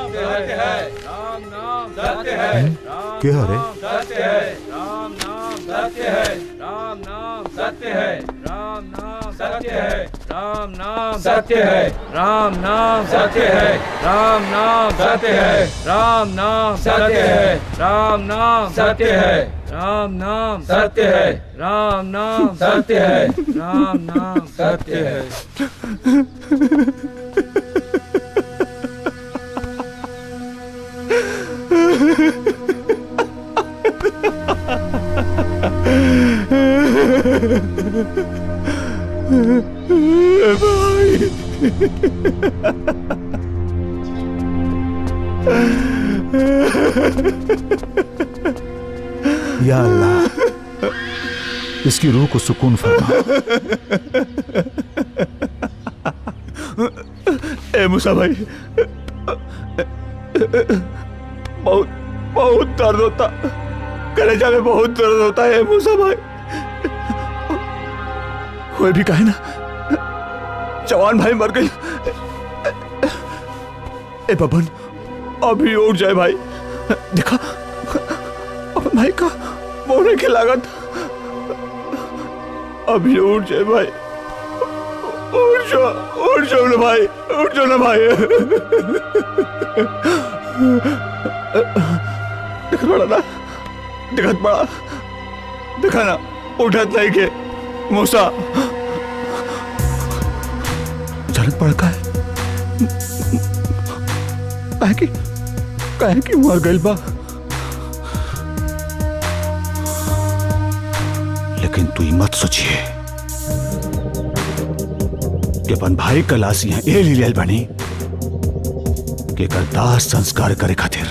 सत्य है, राम नाम सत्य है, क्या है रे? सत्य है, राम नाम सत्य है, राम नाम सत्य है, राम नाम सत्य है, राम नाम सत्य है, राम नाम सत्य है, राम नाम सत्य है, राम नाम सत्य है, राम नाम सत्य है, राम नाम सत्य है, राम नाम सत्य है, राम नाम सत्य है। या अल्लाह, इसकी रूह को सुकून फरमा। ए मूसा भाई, बहुत बहुत दर्द होता, कलेजा में बहुत दर्द होता है मूसा भाई। कोई भी कहे ना, जवान भाई मर गई। ए बबन, अभी उठ जाए भाई। देखा अपन भाई का मोने की लागत। अभी उठ जाए भाई, उठ जाओ ना भाई, उठ जाओ ना भाई। दिखत पड़ा ना, दिखत पड़ा, दिखा ना, उठत नहीं के मूसा। जरूरत पड़ का है काहे की मर गइल बा। लेकिन तू ही मत सोचिए कि अपन भाई का लाश यहाँ ए लील बनी कि एकर दाह संस्कार करे खातिर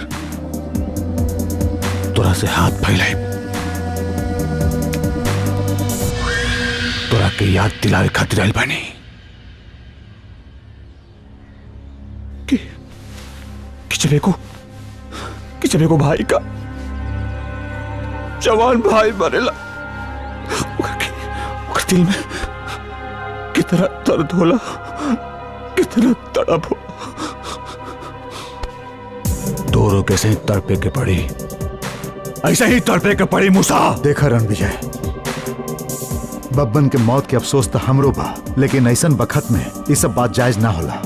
तोरा से हाथ फैलाए, तोरा के याद दिलावे खातिर आइल बनी कि चले को भाई का जवान भाई मरेला, उकर दिल में कितना दर्द होला, कितना तड़प हो। दोनों कैसे तड़पे के पड़ी, ऐसे ही तड़पे के पड़ी मूसा। देखा रणविजय, बब्बन के मौत के अफसोस तो हमरो बा, लेकिन ऐसन बखत में ये सब बात जायज ना होला।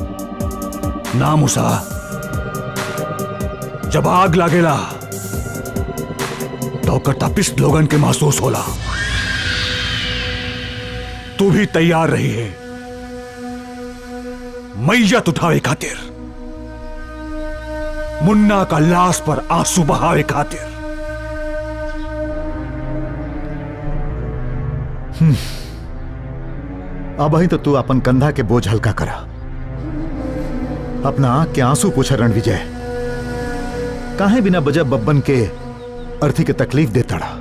ना मूसा, जब आग लागेला तो ओकर तपिश लोगन के महसूस होला। तू भी तैयार रही है मैयत उठावे खातिर, मुन्ना का लाश पर आंसू बहावे खातिर। अब ही तो तू अपन कंधा के बोझ हल्का करा, अपना आंख के आंसू पूछा रणविजय। काहे बिना वजह बब्बन के अर्थी के तकलीफ देता रहा।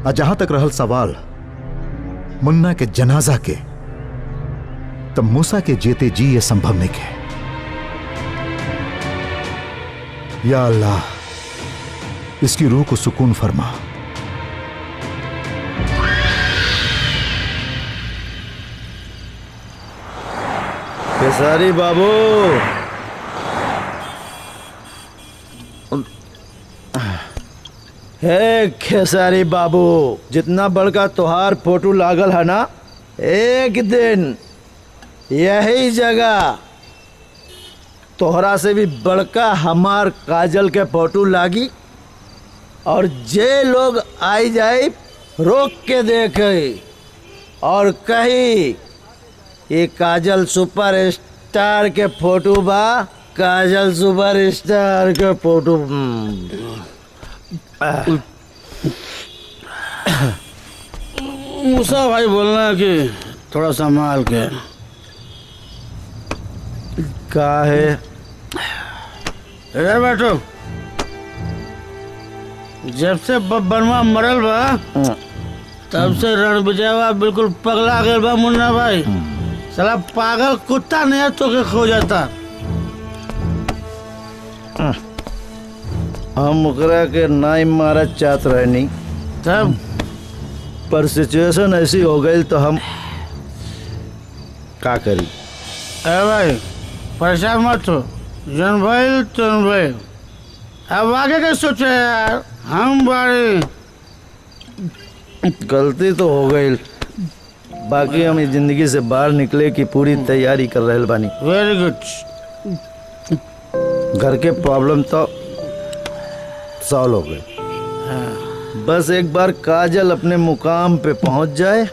और जहां तक रहल सवाल मुन्ना के जनाजा के, तब मूसा के जेते जी ये संभव नहीं के। या अल्लाह, इसकी रूह को सुकून फरमा। खेसारी बाबू, हे खेसारी बाबू, जितना बड़का तोहार फोटो लागल है ना, एक दिन यही जगह तोहरा से भी बड़का हमार काजल के फोटो लागी, और जे लोग आई जाए रोक के देखे और कही ये काजल सुपर स्टार के फोटो बा, काजल सुपर स्टार के फोटो। मूसा भाई बोलना है कि थोड़ा संभाल के। का है? इधर बैठो। जब से बब्बनवा मरल बा तब से रणविजयवा बिल्कुल पगला गया बा मुन्ना भाई। साला पागल कुत्ता नहीं तो के खो जाता। हम ओकरा के नाई मारा चाहत रहनी, तब पर सिचुएशन ऐसी हो गई तो हम का करी। अरे भाई परेशान मत हो, जन भाई तुम भाई अब आगे क्या सोचे यार, हम बारी। गलती तो हो गई, बाकी हम इस जिंदगी से बाहर निकले की पूरी तैयारी कर रहे बानी। Very good. घर के प्रॉब्लम तो सॉल्व हो गए, बस एक बार काजल अपने मुकाम पे पहुंच जाए,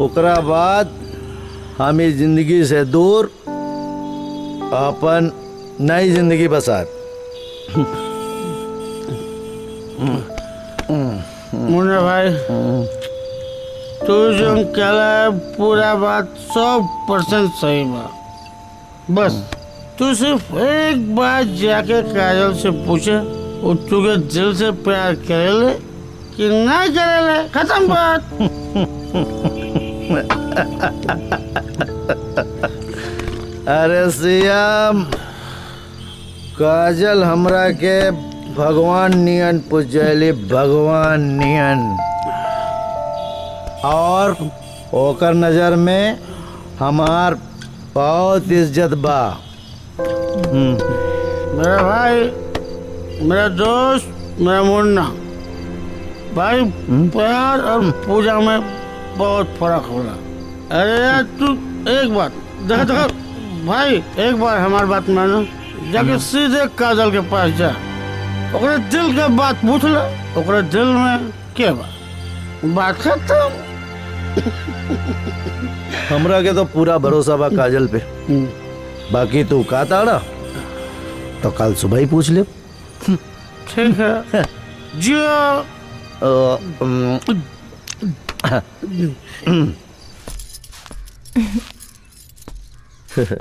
ओकरा बाद हम इस जिंदगी से दूर अपन नई जिंदगी बसा। मुन्ना भाई तू जो कहला है पूरा बात 100% सही बा। बस तू सिर्फ एक बार जाके काजल से पूछे वो तुझे दिल से प्यार करेले कि ना करेले, खत्म बात। अरे सियाम, काजल हमरा के भगवान नियन पूजली, भगवान नियन, और ओकर नजर में हमार बहुत इज्जत बा। मेरा भाई, मेरा दोस्त, मेरा मुन्ना भाई, प्यार और पूजा में बहुत फर्क होला। अरे यार तू एक बात देखा भाई, एक बार हमारी बात मानो, जाके सीधे काजल के पास जा, ओकरे दिल के बात पूछ ले, ओकरे दिल में क्या बात खत्म। हमरा के तो पूरा भरोसा बा काजल पे, बाकी तू का ताड़ा तो कल सुबह ही पूछ ले। ठीक है जियो।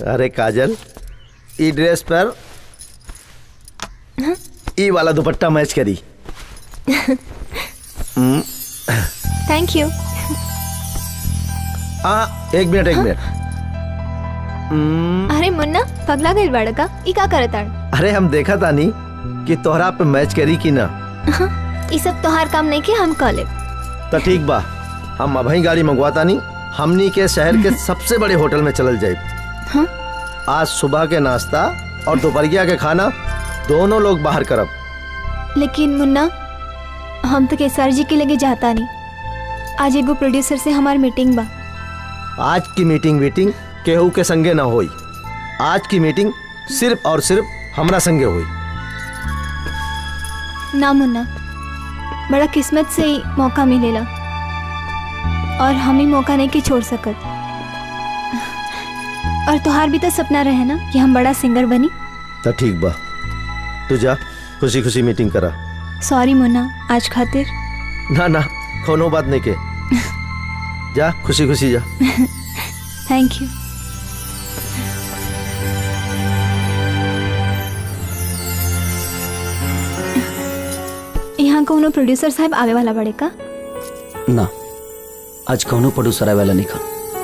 अरे काजल, ई ड्रेस पर ई वाला दुपट्टा मैच करी। Thank you. हाँ एक मिनट एक मिनट। अरे मुन्ना पगला गई बाड़ा का, ई का करता? अरे हम देखा तानी कि तोहरा पे मैच करी कि ना। ई सब तोहार काम नहीं के, हम कॉले। तो ठीक बा, हम अभी गाड़ी मंगवा तानी, हमनी के शहर के सबसे बड़े होटल में चलल जाए। हाँ? आज सुबह के नाश्ता और दोपहरिया के खाना दोनों लोग बाहर करब। लेकिन मुन्ना हम तो केसर जी के लगे जाता नहीं, आज एगो प्रोड्यूसर से हमार मीटिंग बा। आज की मीटिंग केहू के संगे ना होई, आज की मीटिंग सिर्फ और सिर्फ हमरा संगे हुई। ना मुन्ना, बड़ा किस्मत से ही मौका मिलेला और हम ही मौका नहीं के छोड़ सकत। और तुहार भी तो सपना रहे ना कि हम बड़ा सिंगर बनी। तो ठीक बा, तू जा खुशी खुशी मीटिंग करा। सॉरी मुन्ना, आज खातिर ना ना कोनो बात नहीं के, जा खुशी खुशी जा। Thank you. यहाँ कोनो प्रोड्यूसर साहब आवे वाला बड़े का? ना, आज कोनो प्रोड्यूसर आवे वाला नहीं खा,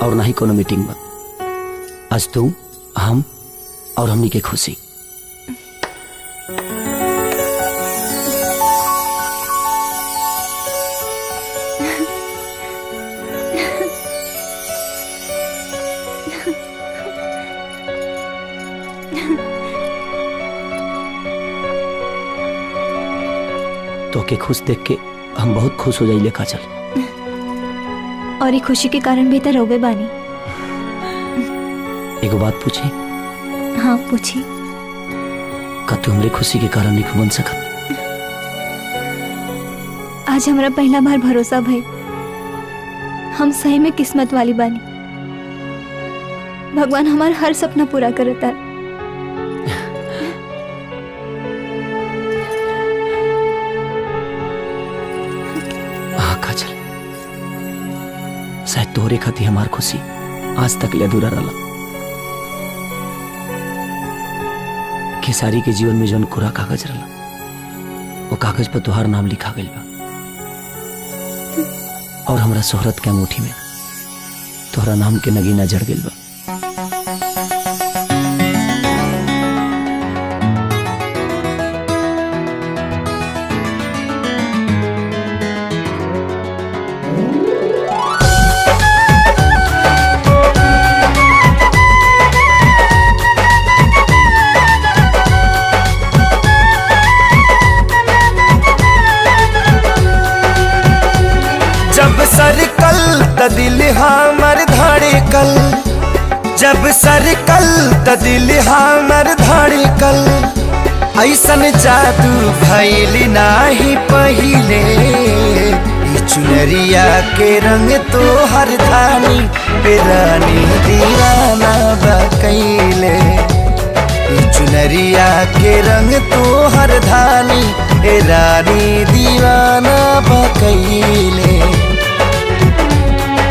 और ना ही कोनो मीटिंग बा। आज तू, हम और हमनी के खुशी। तो के खुश देख के हम बहुत खुश हो जाइले काजल। और ये खुशी के कारण भी तो रोवे बानी। एगो बात पूछी? हाँ पूछी। का तू हमरे खुशी के कारण नहीं बन सकत? आज हमारा पहला बार भरोसा भई, हम सही में किस्मत वाली बानी। भगवान हमारा हर सपना पूरा करता है। शायद तोहरे खातिर हमार खुशी आज तक ले अधूरा रहा। खेसारी के जीवन में जौन कोरा कागज रहा, वो कागज पर तोहार नाम लिखा गया बा, और हमरा शोहरत के अंगूठी में तोहरा नाम के नगीना जड़ गइल बा। त दिल हमर धड़कल, जब सरकल त दिल हमर धड़कल। ऐसन जादू भइल नाही पहिले, चुनरिया के रंग तो हर धानी पे रानी दीवाना बकैले। चुनरिया के रंग तो हर धानी पे रानी दीवाना बकैले।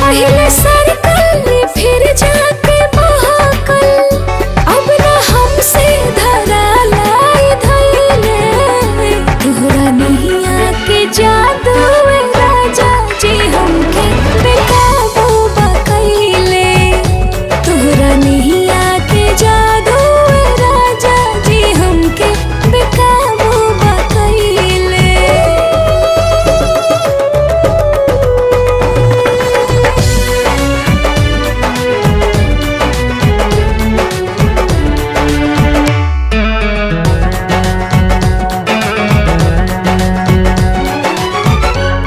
पहले सरकल फिर जाके महाकल, अब ना हमसे धरा लाई धैले। तोहरा नहीं आके जादू राजा जी हमके बेकाबू बकैले। तोहरा नहीं आके जादू राजा जी हमके बेकाबू बकैले।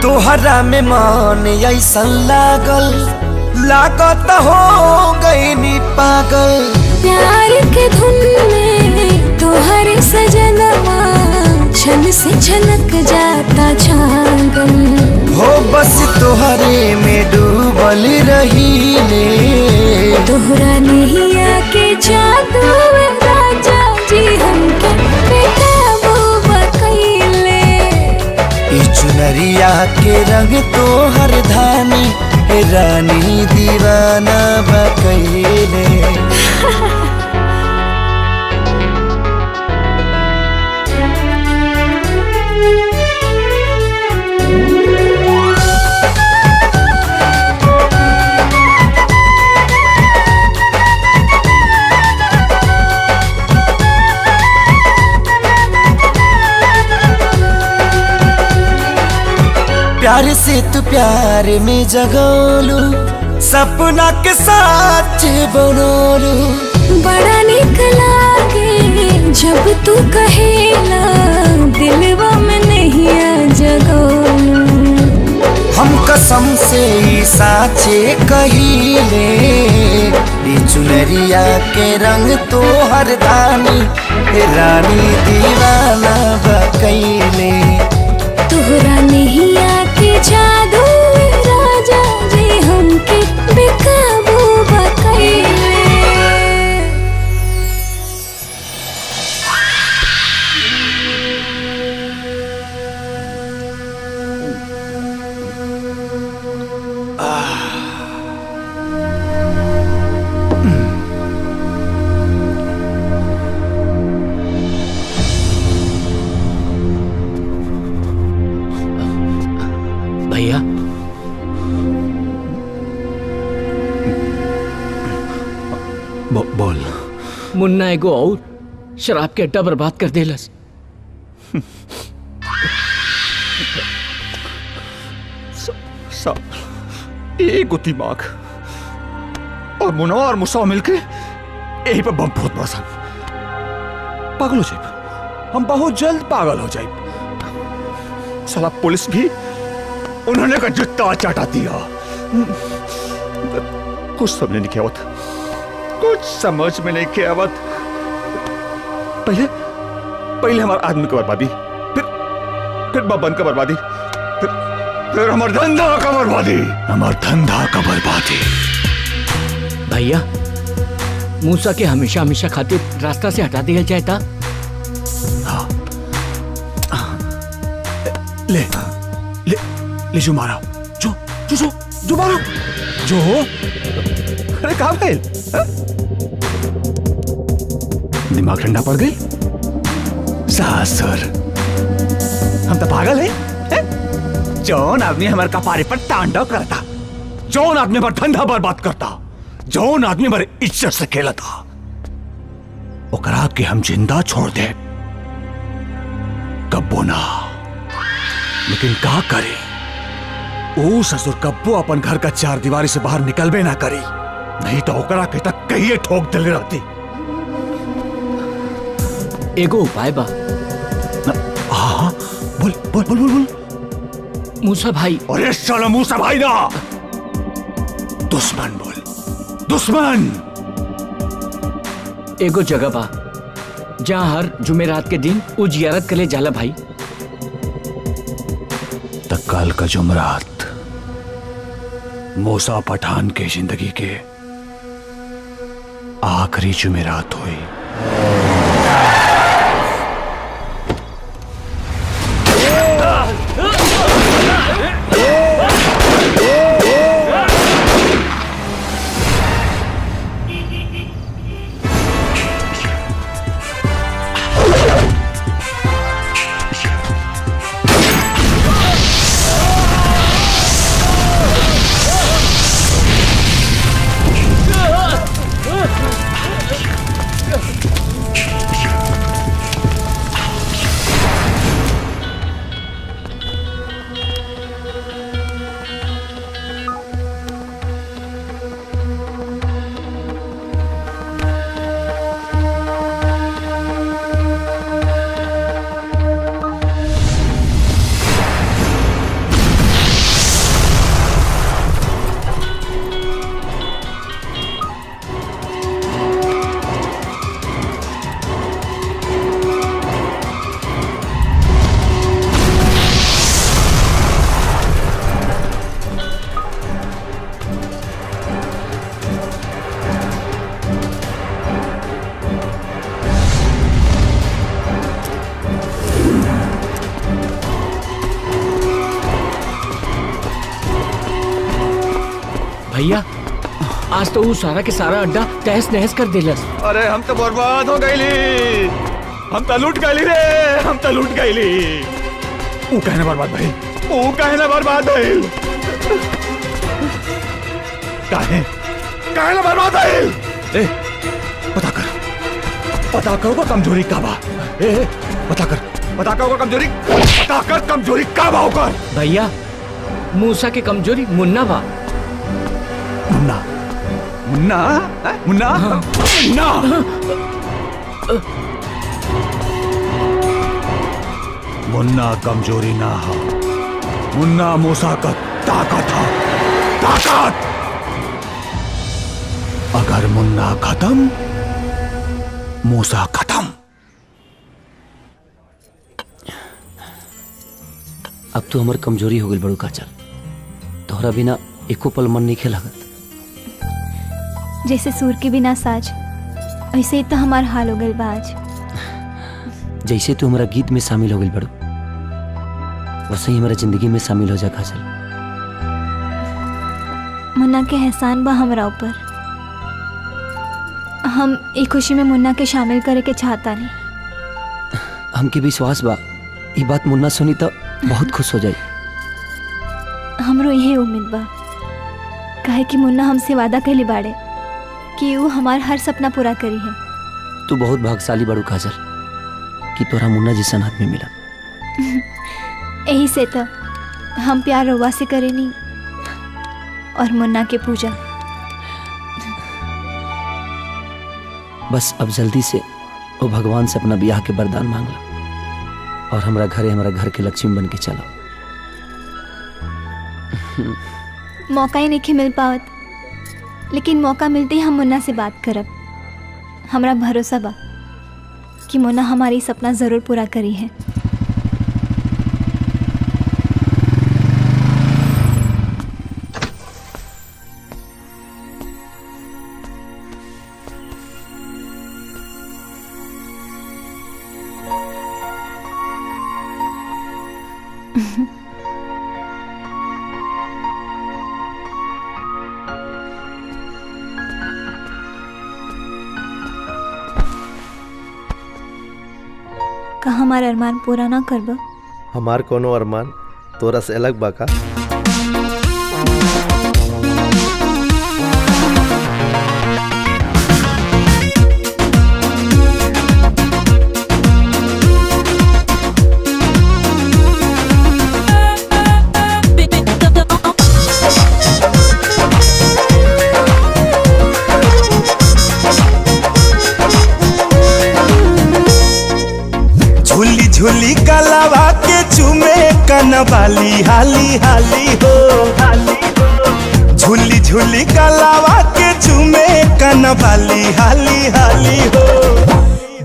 तोहरा में मन ऐसन लागल, लागत हो गई पागल। प्यार के धुन में तोहर सजनवा छन से छनक जाता छागल। हो बस तोहरे में डूबल रहीले। तोहरा नहीं आके जादू राजा जी हमके बेकाबू बकैले। चुनरिया के रंग तो हर धानी रानी दीवाना बकैले। प्यार से तू प्यार में जगोलू, सपना के साथ बनोलू। बड़ा निक लागे जब तू कहेला, दिलवा में नहीं आ जगोलू। हम कसम से साचे कहिले, चुनरिया के रंग तो हर धानी रानी दीवाना बकैले। तोहरा नहीं आके जादू राजा जी हमके बेकाबू बकैले। भैया बोल। मुन्ना एगो और शराब के अड्डा बर्बाद कर देलस। एगो दिमाग और मुन्ना और मुसा मिलके यही पे बम फूट बसन। पागल हो जाए, हम बहुत जल्द पागल हो जाए। साला पुलिस भी उन्होंने का जूता चाटा दिया। कुछ समझ नहीं आवत, कुछ समझ में नहीं आवत। पहले हमारे आदमी की बर्बादी, फिर बबन का बर्बादी, फिर हमारे धंधा का बर्बादी, हमारे धंधा का बर्बादी। भैया मूसा के हमेशा हमेशा खातिर रास्ता से हटा दिया जाए था। हाँ। ले ले ले जो मारा, जो मारो, जो। अरे कहाँ गए? दिमाग ठंडा पड़ गई सासुर। हम तो पागल है? जौन आदमी हमारे कपारे पर तांडव करता, जौन आदमी पर धंधा बर्बाद करता, जौन आदमी हमारे इज्जत से खेला था, ओकरा के हम जिंदा छोड़ दे कब्बो ना। लेकिन का करे, ओ ससुर कब्बो अपन घर का चार दीवारी से बाहर निकलबे ना करी, नहीं तो ओकरा के तक कहिए ठोक दिले रहती। एगो उपाय बा। हाँ बोल बोल बोल बोल बोल। मूसा भाई। अरे साला मूसा भाई ना, दुश्मन बोल, दुश्मन। एगो जगह बा जहाँ हर जुमेरात के दिन उ जियारत करे जाला भाई। कल का जुमरात मूसा पठान के जिंदगी के आखिरी जुमेरात हुई। भैया आज तो वो सारा के सारा अड्डा तहस नहस कर दिलस। अरे हम तो बर्बाद हो गईली, हम तो लूट गईली रे, हम तो लूट गईली। वो कहने बर्बाद भाई, वो कहने बर्बाद भाई, कहने बर्बाद भाई। ए पता कर वो कमजोरी का बा। ए पता कर वो कमजोरी, पता कर कमजोरी का बा होकर। भैया मूसा के कमजोरी मुन्ना बा। मुन्ना मुन्ना मुन्ना मुन्ना मुन्ना कमजोरी ना हो, मुन्ना मूसा का ताकत हो, ताकत। अगर मुन्ना खत्म, मूसा खत्म। अब तो हमार कमजोरी हो गई बड़ू काचल, तोहरा बिना एको पल मन नहीं खेलागत। जैसे सूर के बिना साज, ऐसे ही तो हमार हाल हो गई बाज। जैसे तू हमारा गीत में शामिल हो गई बड़ू, वैसे ही हमारा जिंदगी में शामिल हो जा काजल। मुन्ना के एहसान बा हमरा ऊपर, हम एक खुशी में मुन्ना के शामिल करे के चाहता नहीं। हमके विश्वास बा ये बात मुन्ना सुनी तो बहुत खुश हो जाए। हमरो यही उम्मीद बा, काहे कि मुन्ना हमसे वादा कहले बाड़े कि वो हमार हर सपना पूरा करी है। तू बहुत भाग्यशाली बड़ू काजल कि तोरा मुन्ना जैसा आदमी मिला। यही से तो हम प्यार रवा से करेनी और मुन्ना के पूजा। बस अब जल्दी से वो भगवान से अपना ब्याह के वरदान मांग ला और हमारा घर के लक्ष्मी बन के चला। मौका ही नहीं मिल पावत, लेकिन मौका मिलते ही हम मुन्ना से बात करब। हमरा भरोसा बा कि मुन्ना हमारी सपना जरूर पूरा करी है। का हमारा अरमान पूरा ना करब? हमार कोनो अरमान तोरा से अलग बाका? झूली कलावा के चुमे कनवाली हाली हाली हो, झूली झूली गलावा के झूमे कनवाली हाली हाली हो।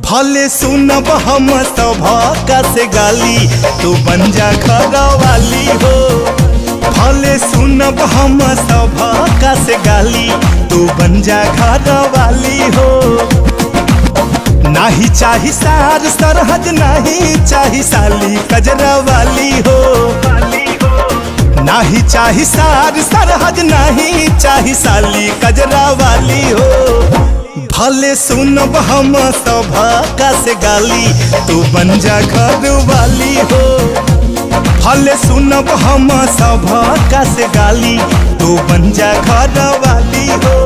भले सुनब हम सभा से गाली तू बन जा घरवाली हो। भले सुनब हम सभा से गाली तू बन जा घरवाली हो। नाही चाही सार सरहद नाही चाही साली कजरा वाली हो। नाही चाही सार सरहद नहीं चाही साली कजरा वाली हो। भले सुनब हम सभा से गाली तू बन जा घर वाली हो। भले सुनब हम सभा से गाली तू बन जा घर वाली हो।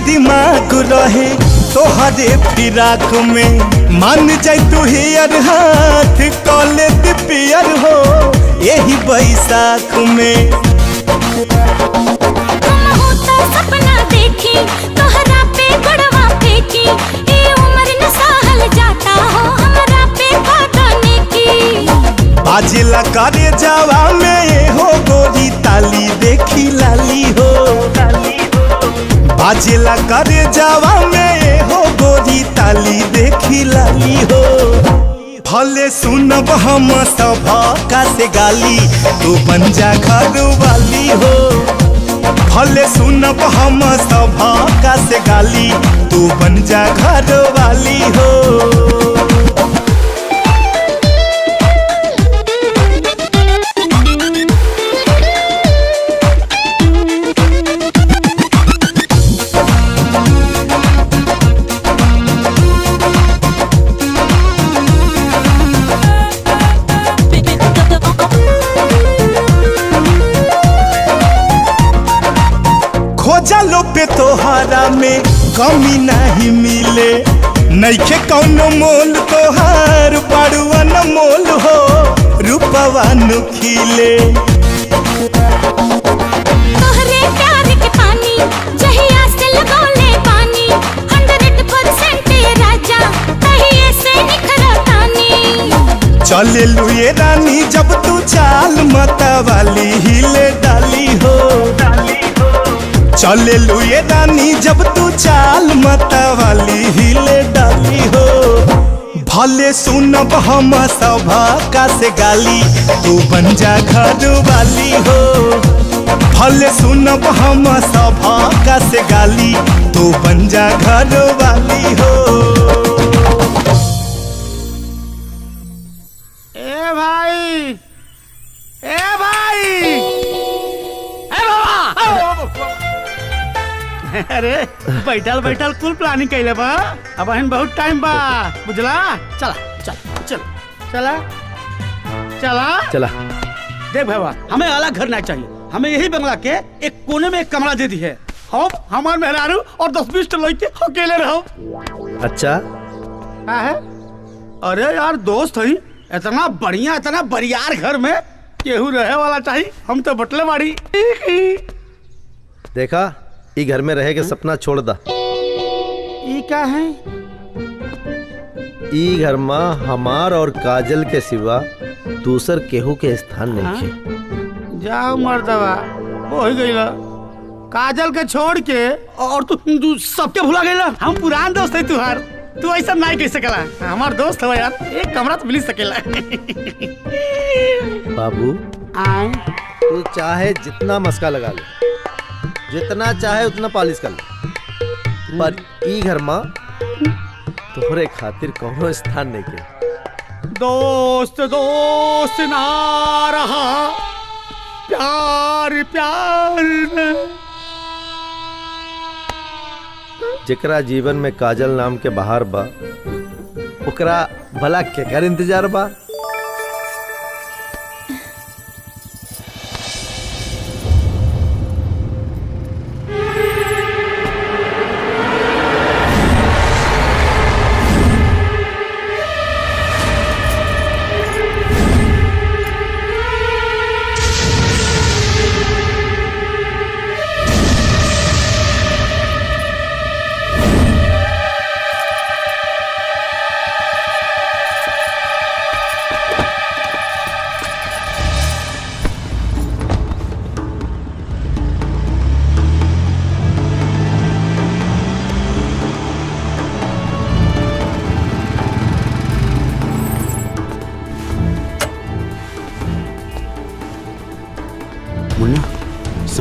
दिमाग रहे तोहरे फिराक में मान जाय तू हियर हाथ कॉले पियर हो यही बैसाख में। सपना देखी तोहरा पे गड़वा फेंकी ये उम्र न सहल जाता हो हमरा पे पड़ने की। बाजिला करे जावा में ये हो गोरी ताली देखी लाली हो। बाजिला करे जावा में हो गोरी ताली देखी लाली हो। भले सुनब हम सभा से गाली तू बन जा घर वाली हो। भले सुनब हम सभा से गाली तू बन जा घर वाली हो। खोजलो पे तोहारा में कमी नहीं मिले नइखे कौनो मोल तोहार बड़ुआ न मोल हो रूपवा नु खिले। तोहरे प्यार के पानी जहिया से लगौले पानी 100% राजा तहिए से निखरतानी। चले लुए रानी जब तू चाल मतवाली हिले डाली हो। चले लुए रानी जब तू चाल मतवाली हिले डाली हो। भले सुनब हम सभा से गाली तू बन जा घर वाली हो। भले सुनब हम सभा से गाली तू बन जा घर वाली हो। ए भाई ए भाई ए बाबा अरे बैठल बैठल कुल प्लानिंग कैले बा अब हन बहुत टाइम बा बुझला। चला चल चल चला चला चला। देख भाई हमें अलग घर नहीं चाहिए हमें यही बंगला के एक कोने में एक कमरा दे दी है। हम हमार मेहरारू और 10-20 लड़के अकेले रहो। अच्छा है अरे यार दोस्त है इतना बढ़िया इतना बरियार घर में केहू रहे वाला चाहिए। हम तो बटले बाड़ी देखा ई घर में रहे के सपना छोड़ दा। ई क्या है? ई घर में हमार और काजल के सिवा दूसर केहू के स्थान नहीं है। जाओ मर्दवा हो गई काजल के छोड़ के और तू सबके भुला गई। हम पुरान दोस्त है तुहार तू ऐसा नहीं कह सकेला। हमार दोस्त है यार एक कमरा तो मिल सकेला। बाबू तू चाहे जितना मस्का लगा ले जितना चाहे उतना पॉलिश कर ले पर ई घर में तोहरे खातिर कोनो स्थान नहीं के। दोस्त दोस्त ना रहा प्यार प्यार न। जेकरा जीवन में काजल नाम के बहार बा ओकरा भला केकर इंतजार बा।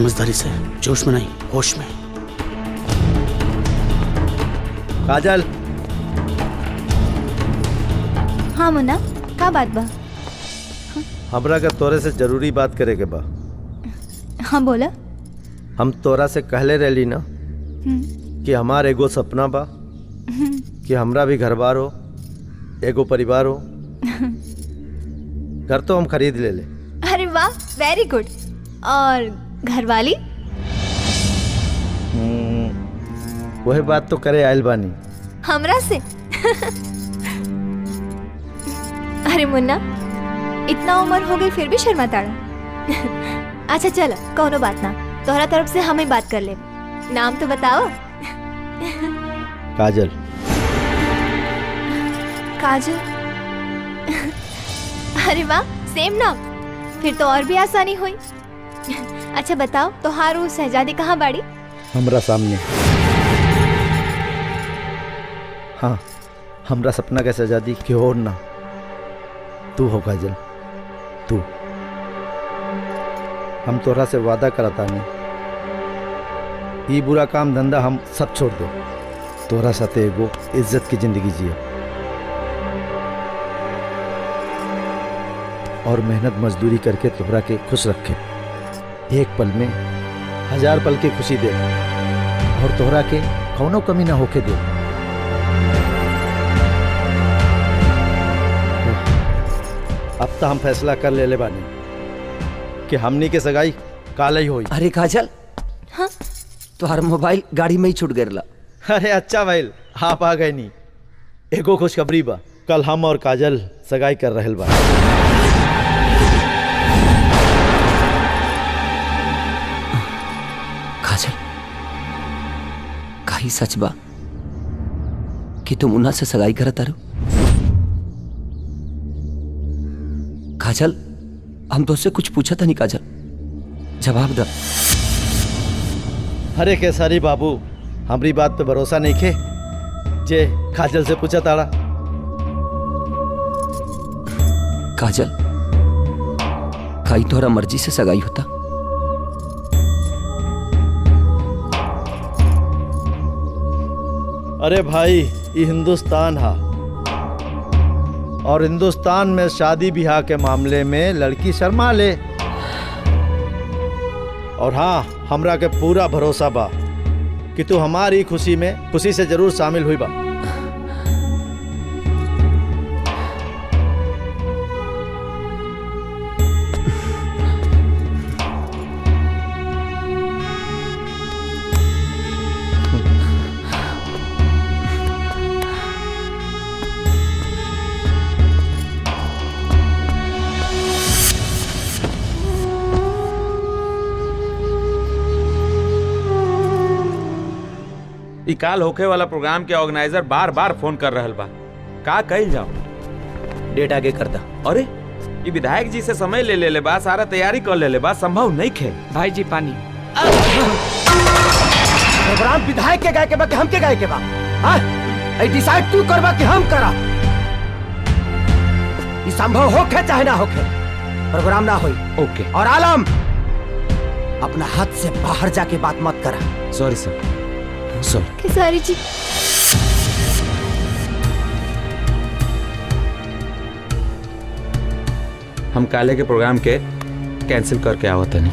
समझदारी से, जोश में नहीं, होश में। काजल। हाँ मुन्ना, का बात बा? हमरा का तोरे से जरूरी बात करे के बा। हाँ बोला। हम तोरा से कहले रहली ना कि हमार एगो सपना बा कि हमरा भी घर बार हो, एगो परिवार हो। घर तो हम खरीद ले। अरे वाह, वेरी गुड। और घरवाली? वही बात तो करे आयल बानी हमरा से। अरे मुन्ना, इतना उम्र हो गई फिर भी शर्माताड़ा। अच्छा चलो, कोनो बात ना, तोहरा तरफ से हम ही बात कर ले। नाम तो बताओ। काजल। काजल? अरे वाह, सेम नाम, फिर तो और भी आसानी हुई। अच्छा बताओ, तोहारू शहजादी कहाँ बाड़ी? हमरा सामने। हाँ, हमरा सपना का शहजादी क्यों और ना तू हो काजल, तू। हम तोरा से वादा करता नहीं, ये बुरा काम धंधा हम सब छोड़ दो, तोरा साथे एगो इज्जत की जिंदगी जिया और मेहनत मजदूरी करके तोहरा के खुश रखे। एक पल में 1000 पल की खुशी दे और तोहरा के कौनो कमी ना होके दे। अब तो हम फैसला कर ले बानी कि हमनी के सगाई काले ही होई। अरे काजल। हाँ? तुम्हारा मोबाइल गाड़ी में ही छूट गया। अरे अच्छा भाई, आप आ गए नी। एगो खुशखबरी बा, कल हम और काजल सगाई कर रहल बा। काजल, काई सच बा कि तुम उन्हा से सगाई करत आरो? काजल, हम तो उससे कुछ पूछा था नहीं। काजल, जवाब दो। अरे केसारी बाबू, हमारी बात पे भरोसा नहीं खे जे काजल से पूछा ताड़ा। काजल, काई तोहरा मर्जी से सगाई होता? अरे भाई, ये हिंदुस्तान हा और हिंदुस्तान में शादी ब्याह के मामले में लड़की शर्मा ले। और हाँ, हमरा के पूरा भरोसा बा कि तू हमारी खुशी में खुशी से जरूर शामिल हुई बा। ई काल होखे वाला प्रोग्राम के ऑर्गेनाइजर बार बार फोन कर रहल बा, का कइल जाओ? डेट आगे कर दा। अरे ई विधायक जी से समय ले ले बा, सारा तैयारी कर ले बा, संभव नहीं खे। भाई जी पानी। प्रोग्राम विधायक के गाय के बा कि हम के गाय के बा? हां, ए डिसाइड तू करबा कि हम करा? ई संभव होखे चाहे ना होखे, प्रोग्राम ना होई। ओके। और आलम, अपना हाथ से बाहर जाके बात मत करा। सॉरी सर, सॉरी। केसारी जी, हम काले के प्रोग्राम के कैंसिल करके आवत नहीं।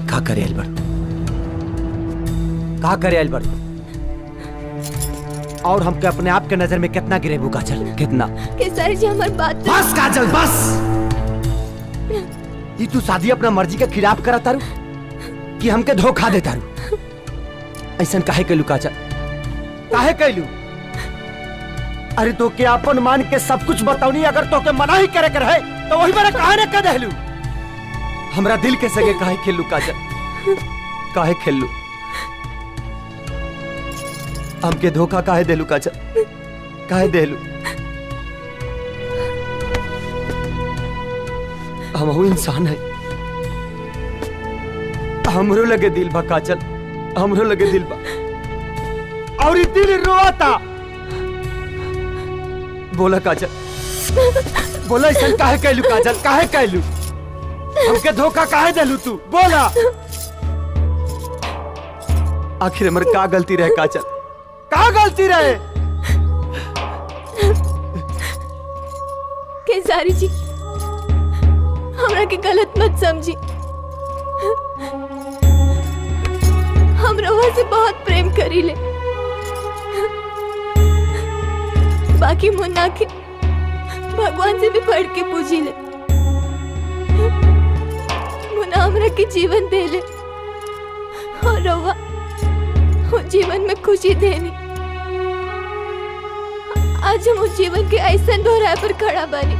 का करे अल्बर्ट, का करे अल्बर्ट? और हमके अपने आप के नजर में कितना गिरेबू काजल, कितना? केसारी जी हमारी बात बस काजल बस। ये तू शादी अपना मर्जी के खिलाफ करा तारू कि हमके धोखा दे तारू? ऐसा काहे कैलू काजल, काहे कैलू? अरे तो के अपन मान के सब कुछ बताऊनी, अगर तो के मना ही करे कर है तो वही मेरा काहे न कह देलू? हमरा दिल के सगे काहे खेलू काजल, काहे खेलू? हमके धोखा काहे देलू काजल, काहे देलू? हम वो इंसान है, हमरो लगे दिल बा काजल, हमरो लगे दिल बा, और ये दिल रोता। बोला काजल, बोला ऐसा काहे कैलू काजल, काहे कैलू? हमके धोखा काहे देलू तू? बोला आखिर हमर का गलती रहे काजल? का गलती रहे? केसारी जी, हमरा के गलत मत समझी। हम रवा से बहुत प्रेम करीले, बाकी मुन्ना के भगवान से भी बढ़ के पूजीले। मुन्ना हमरा के जीवन देले और रवा वो जीवन में खुशी देनी। आज हम उस जीवन के ऐसा दोहराए पर खड़ा बनी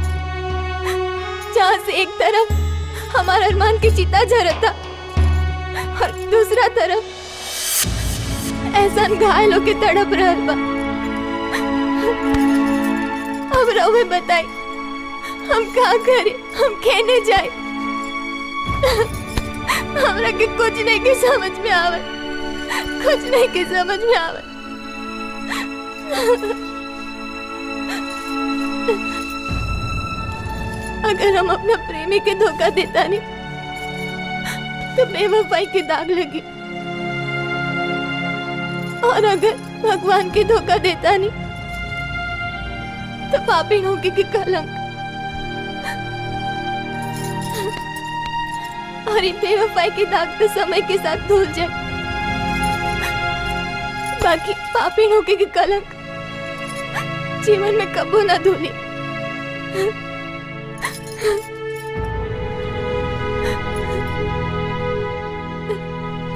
जहाँ से एक तरफ हमारा अरमान की चिता जरता और दूसरा तरफ एहसान घायल होके तड़प रहल बा। अब रहुए बताई हम क्या करें, हम कहने जाए? हमरा के कुछ नहीं के समझ में आवे, कुछ नहीं के समझ में आवे। अगर हम अपना प्रेमी के धोखा देता नहीं तो बेवफाई की दाग लगी, और अगर भगवान के धोखा देता नहीं तो पापी होगी की कलंक। और ये बेवफाई की दाग तो समय के साथ धुल जाए, बाकी पापी होगी की कलंक जीवन में कबू ना धुली।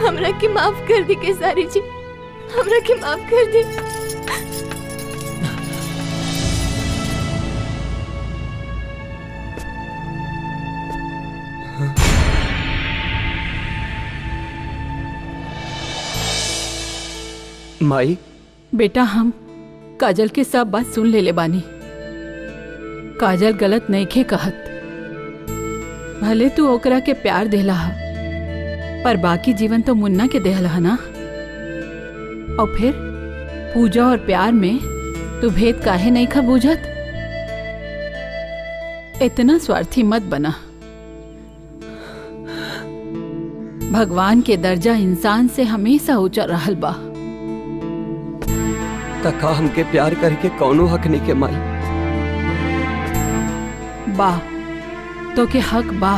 हमरा की माफ कर दी केसारी जी, हमरा की माफ कर दी। माई, बेटा हम काजल के सब बात सुन ले बानी। काजल गलत नहीं खे कहत, भले तू ओकरा के प्यार देला हा, पर बाकी जीवन तो मुन्ना के देहला है ना। और फिर पूजा और प्यार में तू भेद काहे नहीं खा बूझत? इतना स्वार्थी मत बना। भगवान के दर्जा इंसान से हमेशा ऊंचा रहल बा। तका हमके प्यार करके कौनो हक नहीं के माई। बा तो के हक बा,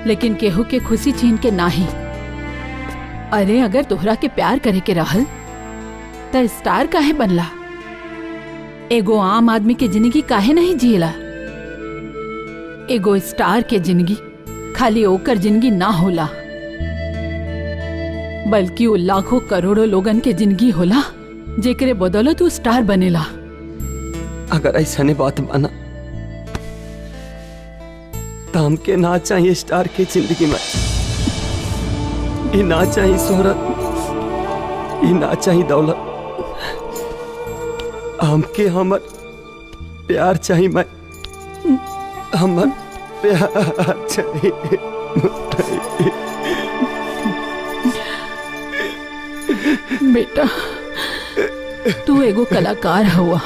लेकिन केहू के खुशी छीन के नाही। अरे अगर तोहरा के प्यार करे के रहल त स्टार काहे बनला? एगो आम आदमी के जिंदगी काहे नहीं जियला? एगो स्टार के जिंदगी खाली ओकर जिंदगी ना होला, बल्कि वो लाखों करोड़ों लोगन के जिंदगी होला जेकरे बदौलत तू स्टार बनेला। अगर ऐसा ने बात माना तो हमके ना चाहिए स्टार की जिंदगी में, ये ना चाहिए शोहरत, ये ना चाहिए दौलत। हमके हमर प्यार चाहिए मैं, हमर प्यार चाहिए। बेटा तू एगो कलाकार हुआ,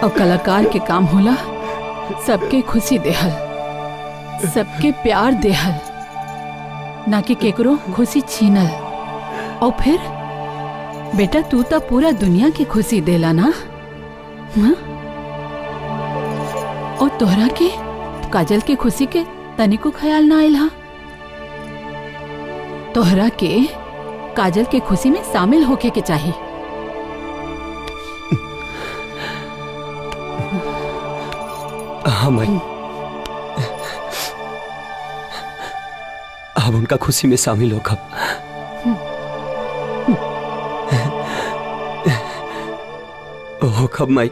और कलाकार के काम होला सबके खुशी देहल, सबके प्यार देहल, ना कि केकरो खुशी छीनल। और फिर बेटा तू तो पूरा दुनिया की खुशी देला ना, हाँ? और तोहरा के काजल के खुशी के तनिको ख्याल ना आइल हा? तोहरा के काजल के खुशी में शामिल होके के चाहिए। हाँ माई, अब उनका खुशी में शामिल होगा। हो कब माई,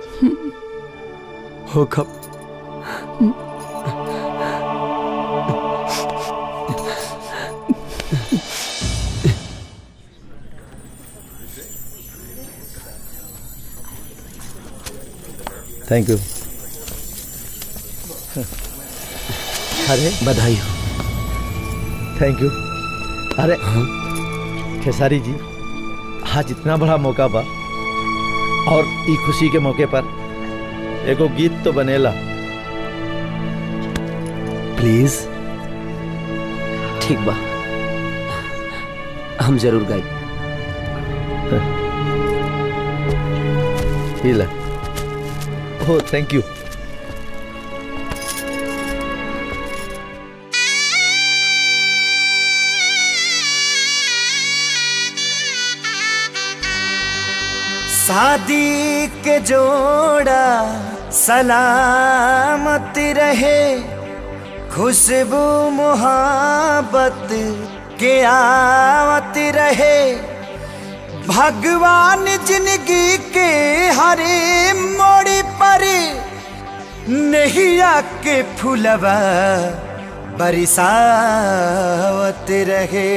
हो कब। Thank you. अरे बधाई हो। Thank you. अरे खेसारी जी, आज इतना बड़ा मौका बा और ई खुशी के मौके पर एगो गीत तो बनेला। प्लीज ठीक बा, हम जरूर गाई। हो थैंक यू। शादी के जोड़ा सलामत रहे, खुशबू मोहब्बत के आवत रहे। भगवान जिंदगी के हरे मोड़ पर नैया के फुलवा बरसावत रहे।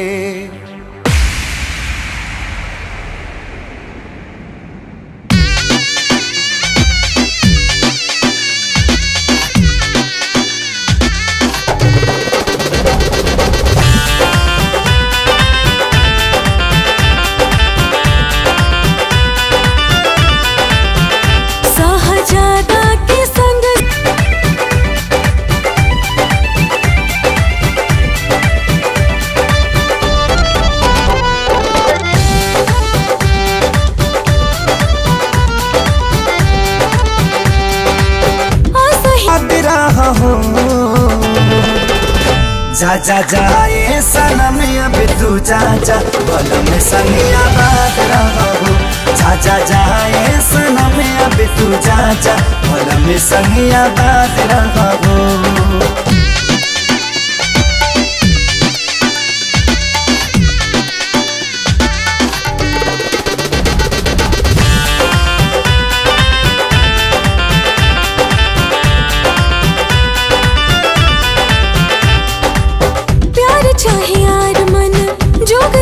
जा जा जाए सनम अब तू जा जा, भला में संगिया बात रहो। जा जा जाए सनम अब तू जा जा, भला में संगिया बात रहो।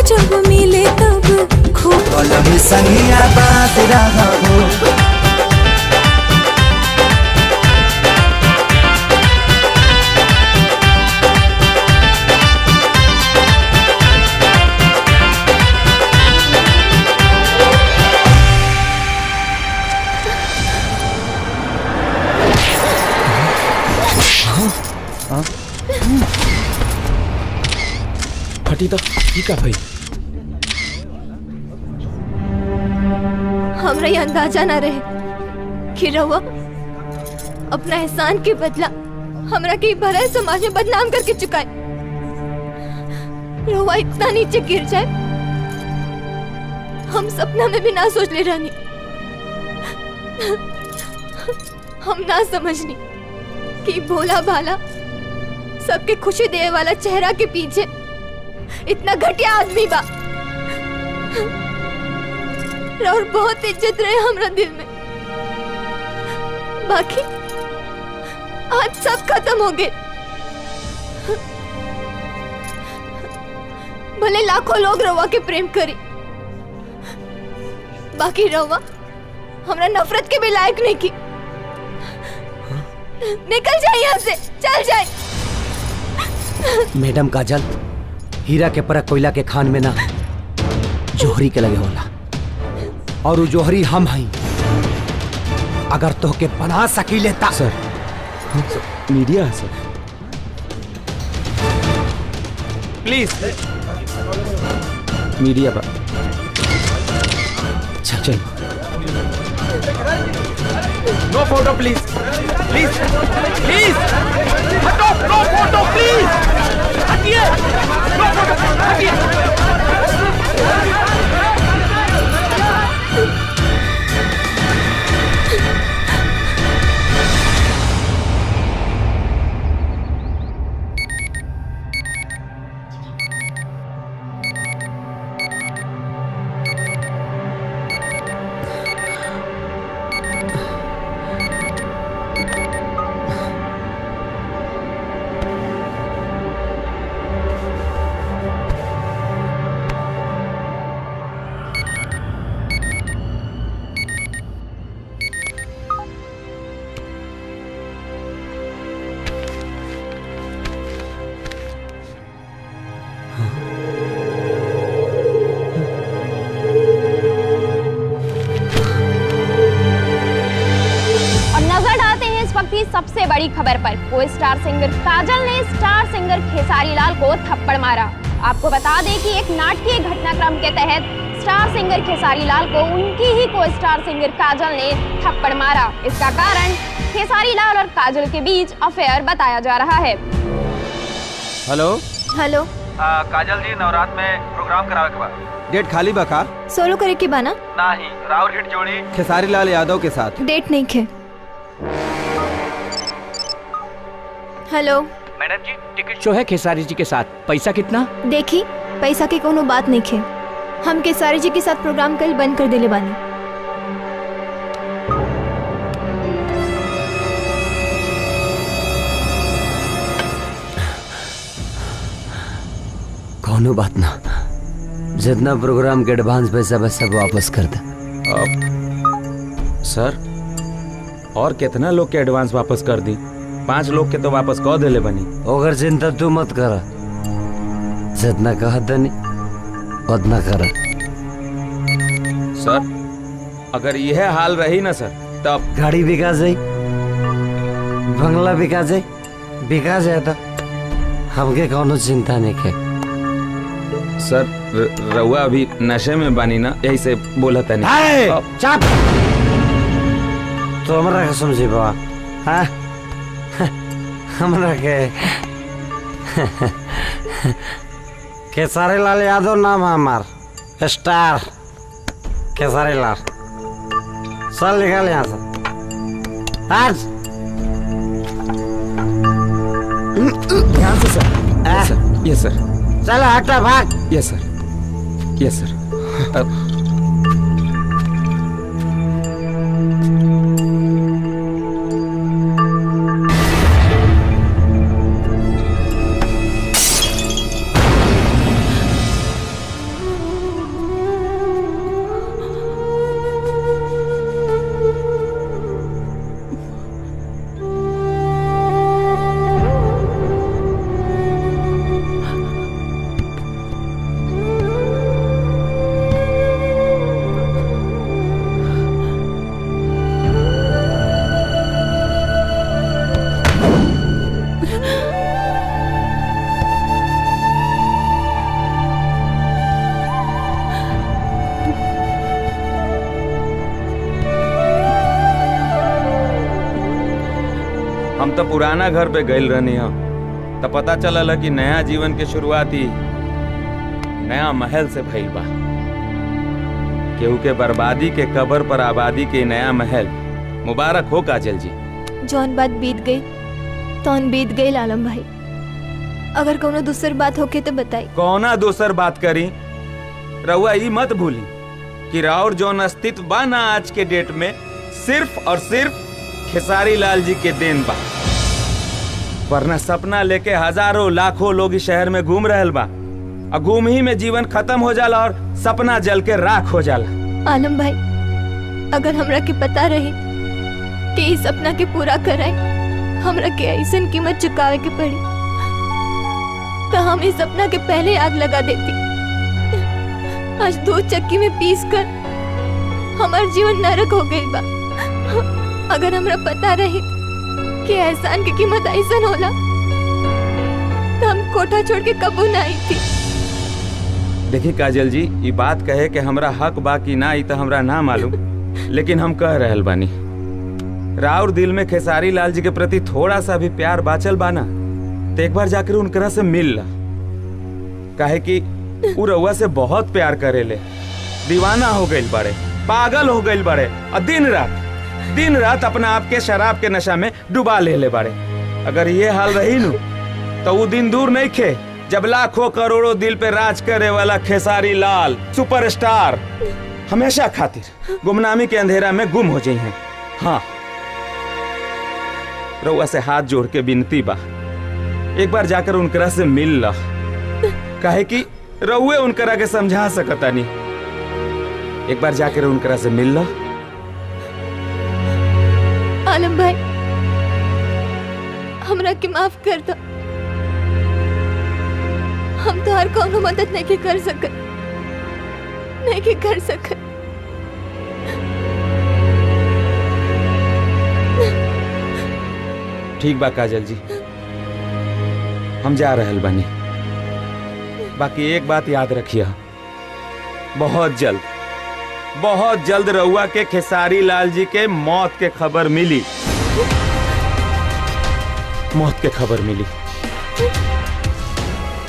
जब मिले तब खूब कलम संगिया बात रहो। फटी तो ठीक है भाई। हमरा ये अंदाजा ना रहे कि रहुआ अपना एहसान के बदला हमरा के भरा समाज में बदनाम करके चुका है। रहुआ इतना नीचे गिर जाए हम सपना में भी ना सोच ले रहनी। हम ना समझनी कि भोला भाला सबके खुशी देने वाला चेहरा के पीछे इतना घटिया आदमी बा। और बहुत इज्जत रहे हमरा दिल में, बाकी आज सब खत्म हो गए। भले लाखों लोग रवा के प्रेम करी, बाकी रवा हमरा नफरत के भी लायक नहीं की। निकल जाए यहाँ से, चल जाए। मैडम काजल, हीरा के परख कोयला के खान में ना जोहरी के लगे होला, और वो जोहरी हम हई। अगर तो के बना सकी लेता सर, मीडिया है सर, प्लीज मीडिया पर चल। नो फोटो प्लीज, प्लीज प्लीज हटो, नो फोटो प्लीज, हटिए, नो फोटो, हटिए। बड़ी खबर पर को स्टार सिंगर काजल ने स्टार सिंगर खेसारी लाल को थप्पड़ मारा। आपको बता दें कि एक नाटकीय घटनाक्रम के तहत स्टार सिंगर खेसारी लाल को उनकी ही को स्टार सिंगर काजल ने थप्पड़ मारा। इसका कारण खेसारी लाल और काजल के बीच अफेयर बताया जा रहा है। हेलो हेलो काजल जी, नवरात्र में प्रोग्राम करावे के बाद डेट खाली बका सोलो करे के बाना नहीं, राउर हिट जोड़ी खेसारी लाल यादव के साथ डेट नहीं खे। हेलो मैडम जी, टिकट शो है खेसारी जी के साथ, पैसा कितना? देखी पैसा की कोनो बात नहीं खे। हम खेसारी जी के साथ प्रोग्राम कल बंद कर देले बानी। कोनो बात ना, जितना प्रोग्राम के एडवांस पैसा बस सब वापस कर दे। सर और कितना लोग के एडवांस वापस कर दी? 5 लोग के तो वापस कह देले बनी। ओकर चिंता तू मत कर, जितना कह दनी उतना कर। सर अगर यह हाल रही ना सर तब गाड़ी बिका जाए, बंगला बिका जाए तो हमके कोनो चिंता नहीं है। सर रउआ अभी नशे में बानी ना, यही से बोला था नहीं। चुप, तो हमरा के समझी बा? हाँ हमरा के खेसारी लाल यादव नाम है हमार, स्टार खेसारी लाल। चल निकल यहाँ से आज। ध्यान से सर। यस सर। चलो हटा भाग। यस सर। यस सर। हम तो पुराना घर पे गइल रहनी हो, तो पता चलल कि नया जीवन के शुरुआती नया महल से भइल बा। केहू के बर्बादी के कब्र पर आबादी के नया महल मुबारक हो काजल जी। जौन बात बीत गई तौन बीत गई आलम भाई। अगर कोनो दूसर बात होके तो बताई। कौना दूसर बात करी? रउआ ई मत भूली कि राउर जौन अस्तित्व बा ना आज के डेट में सिर्फ और सिर्फ खेसारी लाल जी के देन बा, वरना सपना लेके हजारों लाखों लोग इस शहर में घूम रहल बा, और घूम ही में जीवन खत्म हो जाला और सपना जल के राख हो जाला। आलम भाई, अगर हमरा के पता रही कि इस सपना के पूरा कराए हमरा के ऐसन कीमत चुकावे के पड़ी, तो हम इस सपना के पहले आग लगा देती। आज 2 चक्की में पीस कर हमार जीवन नरक हो गई बा। अगर हमरा पता रही कि एहसान की कीमत ऐसन होला, तो हम कोठा छोड़ के कबू ना आई थी। देखिए काजल जी, ये बात कहे कि हमरा हक बा कि ना, तो हमरा ना मालूम, लेकिन हम कह रहल बानी, राउर दिल में खेसारी लाल जी के प्रति थोड़ा सा भी प्यार बाचल बाना, तो एक बार जाकर उनकरा से मिल ला। काहे कि उ रउआ से बहुत प्यार करेले, दीवाना हो गइल बड़े, पागल हो गइल बड़े, और दिन रात अपना आप के शराब के नशा में डुबा ले बड़े। अगर ये हाल रही नु, तो वो दिन दूर नहीं खे जब लाखों करोड़ों दिल पे राज करे वाला खेसारी लाल सुपरस्टार हमेशा खातिर गुमनामी के अंधेरा में गुम हो जाई हैं। हाँ, रउआ से हाथ जोड़ के विनती बा, एक बार जाकर उनकरा से मिल ला। काहे कि रउए उनकरा के समझा सकता नहीं। एक बार जाकर उनकरा से मिल ला। आलम भाई, हमरा के माफ कर दो। हम तो हर कोनो मदद नहीं कर सकत। ठीक बा काजल जी, हम जा रहल बानी। बाकी एक बात याद रखिए, बहुत जल्द रउआ के खेसारी लाल जी के मौत के खबर मिली। मौत के खबर मिली।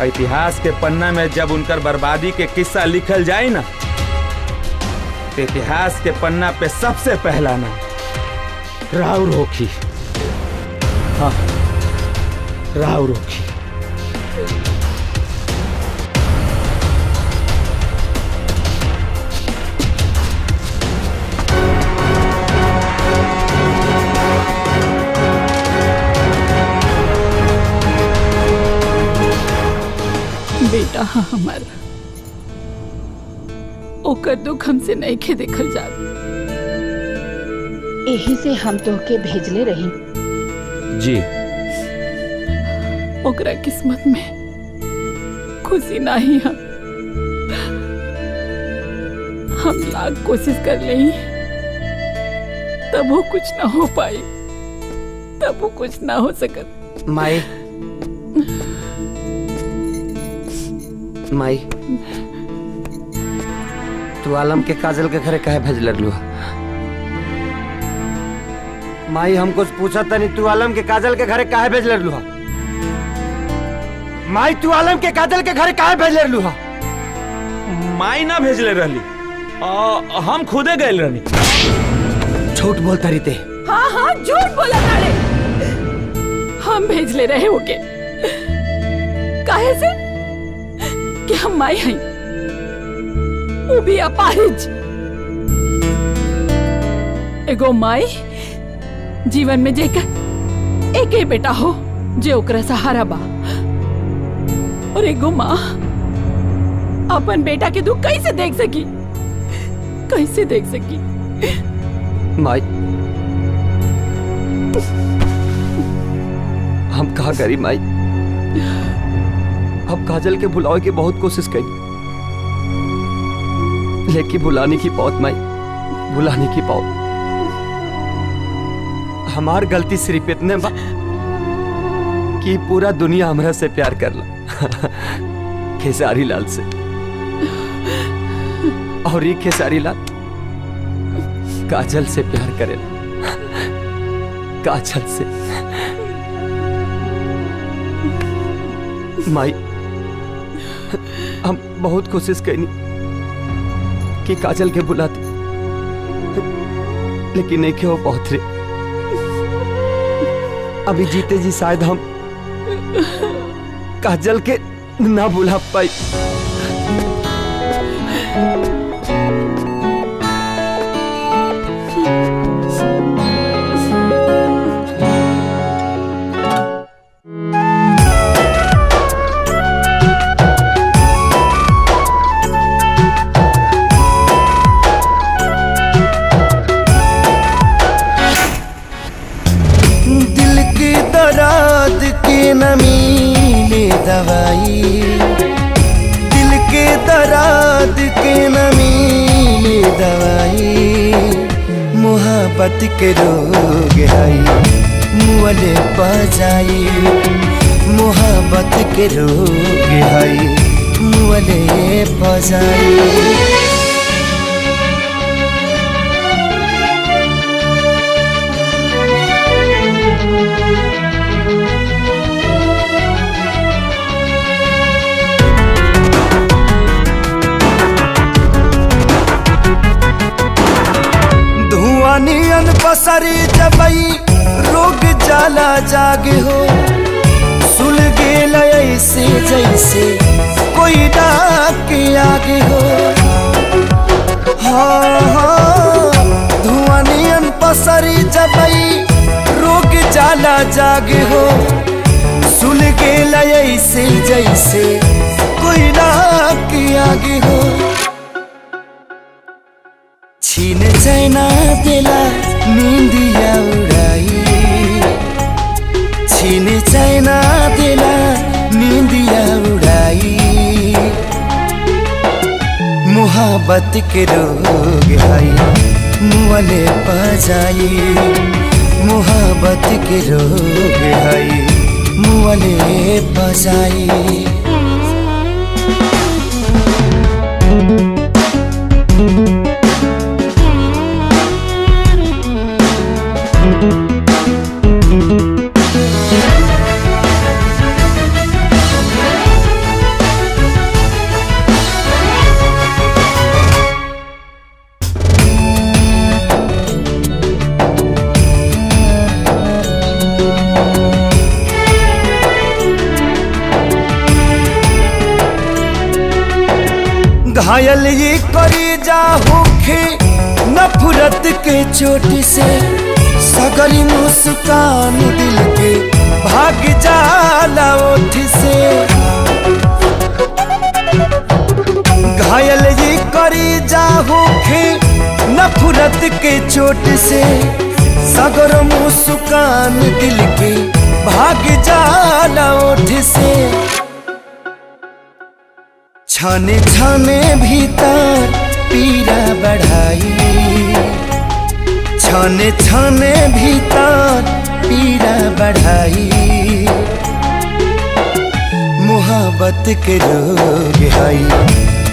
इतिहास के पन्ना में जब उनकर बर्बादी के किस्सा लिखल जाए ना, तो इतिहास के पन्ना पे सबसे पहला नाम राउर होखी। हाँ, राउर होखी। बेटा हमारा ओकर दुख हमसे नहीं खे देखल जात। यही से हम तोहके भेजले रही। जी, ओकरा किस्मत में खुशी नहीं है। हम लाख कोशिश कर ले तब वो कुछ ना हो पाई, तब वो कुछ ना हो सकत। माई माई, तू आलम के काजल के घरे काहे भेज लगलू? माई हम कुछ पूछा तनी, तू आलम के काजल के घरे काहे भेज लगलू? माई तू आलम के काजल के घरे काहे भेज लगलू? माई ना भेजले रहली, हम खुदे गए रहनी। झूठ बोलता रही थे। हाँ हाँ झूठ बोला तारे। हम भेजले रहे होके। काहे से कि हम माई हैं, वो भी अपाहिज। एगो माई जीवन में जेकर एक ही बेटा हो जे ओकरा सहारा बा, और एगो माँ अपन बेटा के दुख कैसे देख सकी, कैसे देख सकी? माई हम कहा करी माई, अब काजल के भुलावे की बहुत कोशिश करी, लेकिन भुलाने की बहुत माई, भुलाने की बहुत। हमार गलती सिर्फ इतने बा कि पूरा दुनिया हमरा से प्यार करला खेसारी लाल से, और ये खेसारी लाल काजल से प्यार करेला, काजल से। माई हम बहुत कोशिश करनी कि काजल के बुलाते, लेकिन नहीं क्यों बहुत रे। अभी जीते जी शायद हम काजल के ना बुला पाई। दर्द के न मिले दवाई, दिल के दर्द के न मिले दवाई, मोहब्बत के रोग है मुअले बजाई, मोहब्बत के रोग है मुअले बजाई। नियन पसरी जबई रोग जाला जागे हो, सुल गेल ऐसे जैसे कोई डाक के आगे हो। हाँ हाँ धुआं नियन पसरी जबई रोग जाला जागे हो, सुल गेल ऐसे जैसे कोई डाक के आगे हो। छीन चैना देला नींदिया उड़ाई, छीन चैना देला नींदिया उड़ाई, मोहब्बत के रोग है मुअले बजाई, मोहब्बत के रोग है मुअले बजाई। घायल ये करी जा होखे नफरत के चोट से, सगरी मुस्कान दिल के भाग जाला ओठ से। घायल ये करी जा होखे नफरत के चोट से, सगर मुस्कान दिल के भाग जाला ओठ से। छाने छाने भीतर पीड़ा बढ़ाई, छाने छाने भीतर पीड़ा बढ़ाई। मोहब्बत के रोग है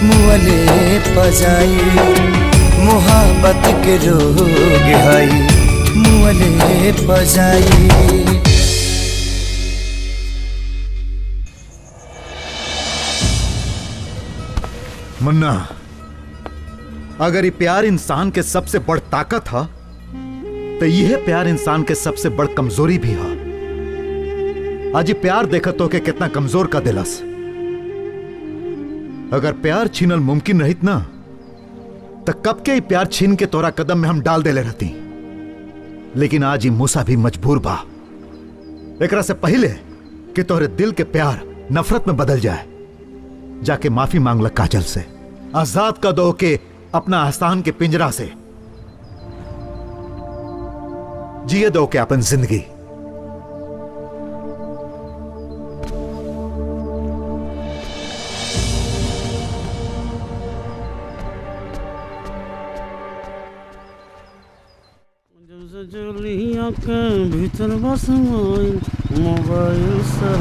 मुअले पजाई, मोहब्बत के रोग है मुअले पजाई। मुन्ना, अगर ये प्यार इंसान के सबसे बड़ ताकत है तो यह प्यार इंसान के सबसे बड़ कमजोरी भी है। आज ये प्यार देखत हो के कितना कमजोर का दिलस। अगर प्यार छीनल मुमकिन रहित ना तो कब के प्यार छीन के तोरा कदम में हम डाल देले रहती। लेकिन आज ये मूसा भी मजबूर बा, एकरा से पहले कि तोहरे दिल के प्यार नफरत में बदल जाए, जाके माफी मांग ल काजल से, आजाद का दो के अपना आसान के पिंजरा से, जिए दो के अपन जिंदगी। जब से चलिया के भीतर बस मोबाइल सर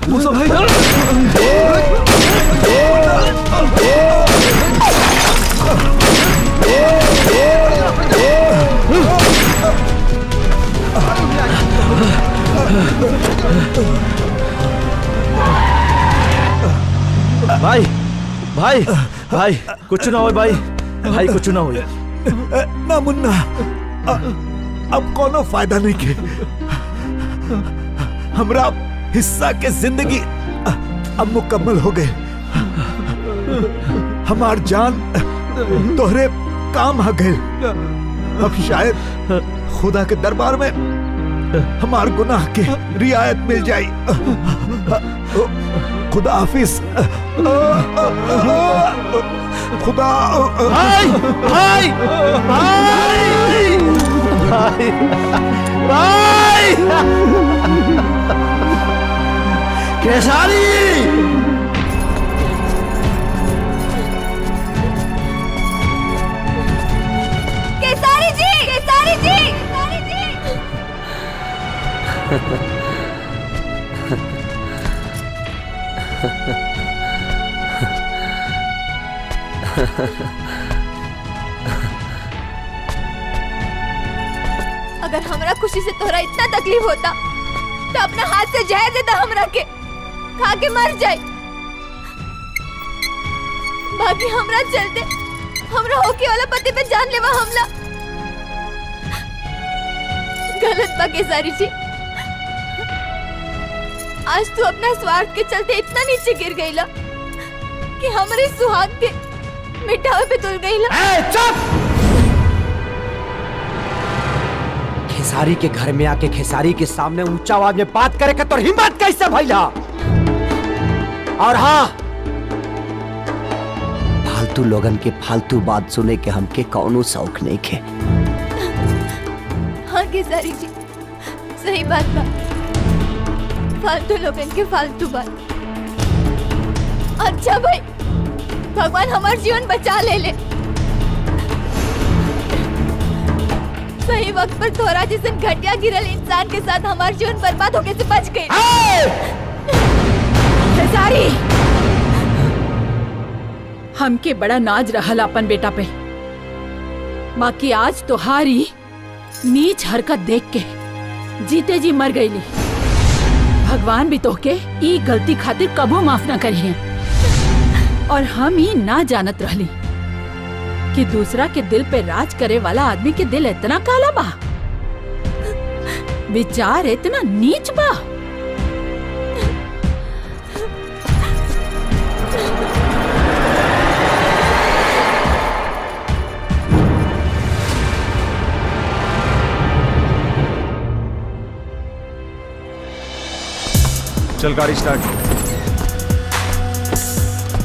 मूसा भाई भाई भाई भाई कुछ ना हो भाई भाई कुछ ना हो ना मुन्ना अब कोनो फायदा नहीं के हमरा हिस्सा के जिंदगी अब मुकम्मल हो गए। हमार जान तोहरे काम आ गए। अब शायद खुदा के दरबार में हमार गुनाह के रियायत मिल जाए। खुदा हाफिज। खुदा भाई भाई भाई भाई भाई केसारी केसारी जी केसारी जी केसारी जी अगर हमरा खुशी से तोहरा इतना तकलीफ होता तो अपने हाथ से जहर देता हमरा के, खा के मर जाए। बाकी हमरा चलते हमरा होके वाला पति पे जानलेवा हमला गलत बा केसारी जी। आज तू अपना स्वार्थ के चलते इतना नीचे गिर गईला कि हमारे सुहाग के मिटावे पे तुल गईला। चुप! खेसारी के घर में आके खेसारी के सामने ऊंचा आवाज में बात करे का तो हिम्मत कैसे भैया? और हाँ, फालतू लोगन के फालतू बात सुने के हमके कौनो शौक नहीं खे। हाँ केसारी जी सही बात बा, फालतू लोगन के फालतू बात। अच्छा भाई भगवान हमार जीवन बचा ले। सही वक्त पर तोरा जैसे घटिया गिरल इंसान के साथ हमार जीवन बर्बाद होके से बच गई। खेसारी हमके बड़ा नाज रहल अपन बेटा पे, बाकी आज तोहारी नीच हरकत देख के जीते जी मर गईली। भगवान भी तोहके ई गलती खातिर कबो माफ ना करिए। और हम ही ना जानत रहली कि दूसरा के दिल पे राज करे वाला आदमी के दिल इतना काला बा, विचार इतना नीच बा। चल गाड़ी स्टार्ट।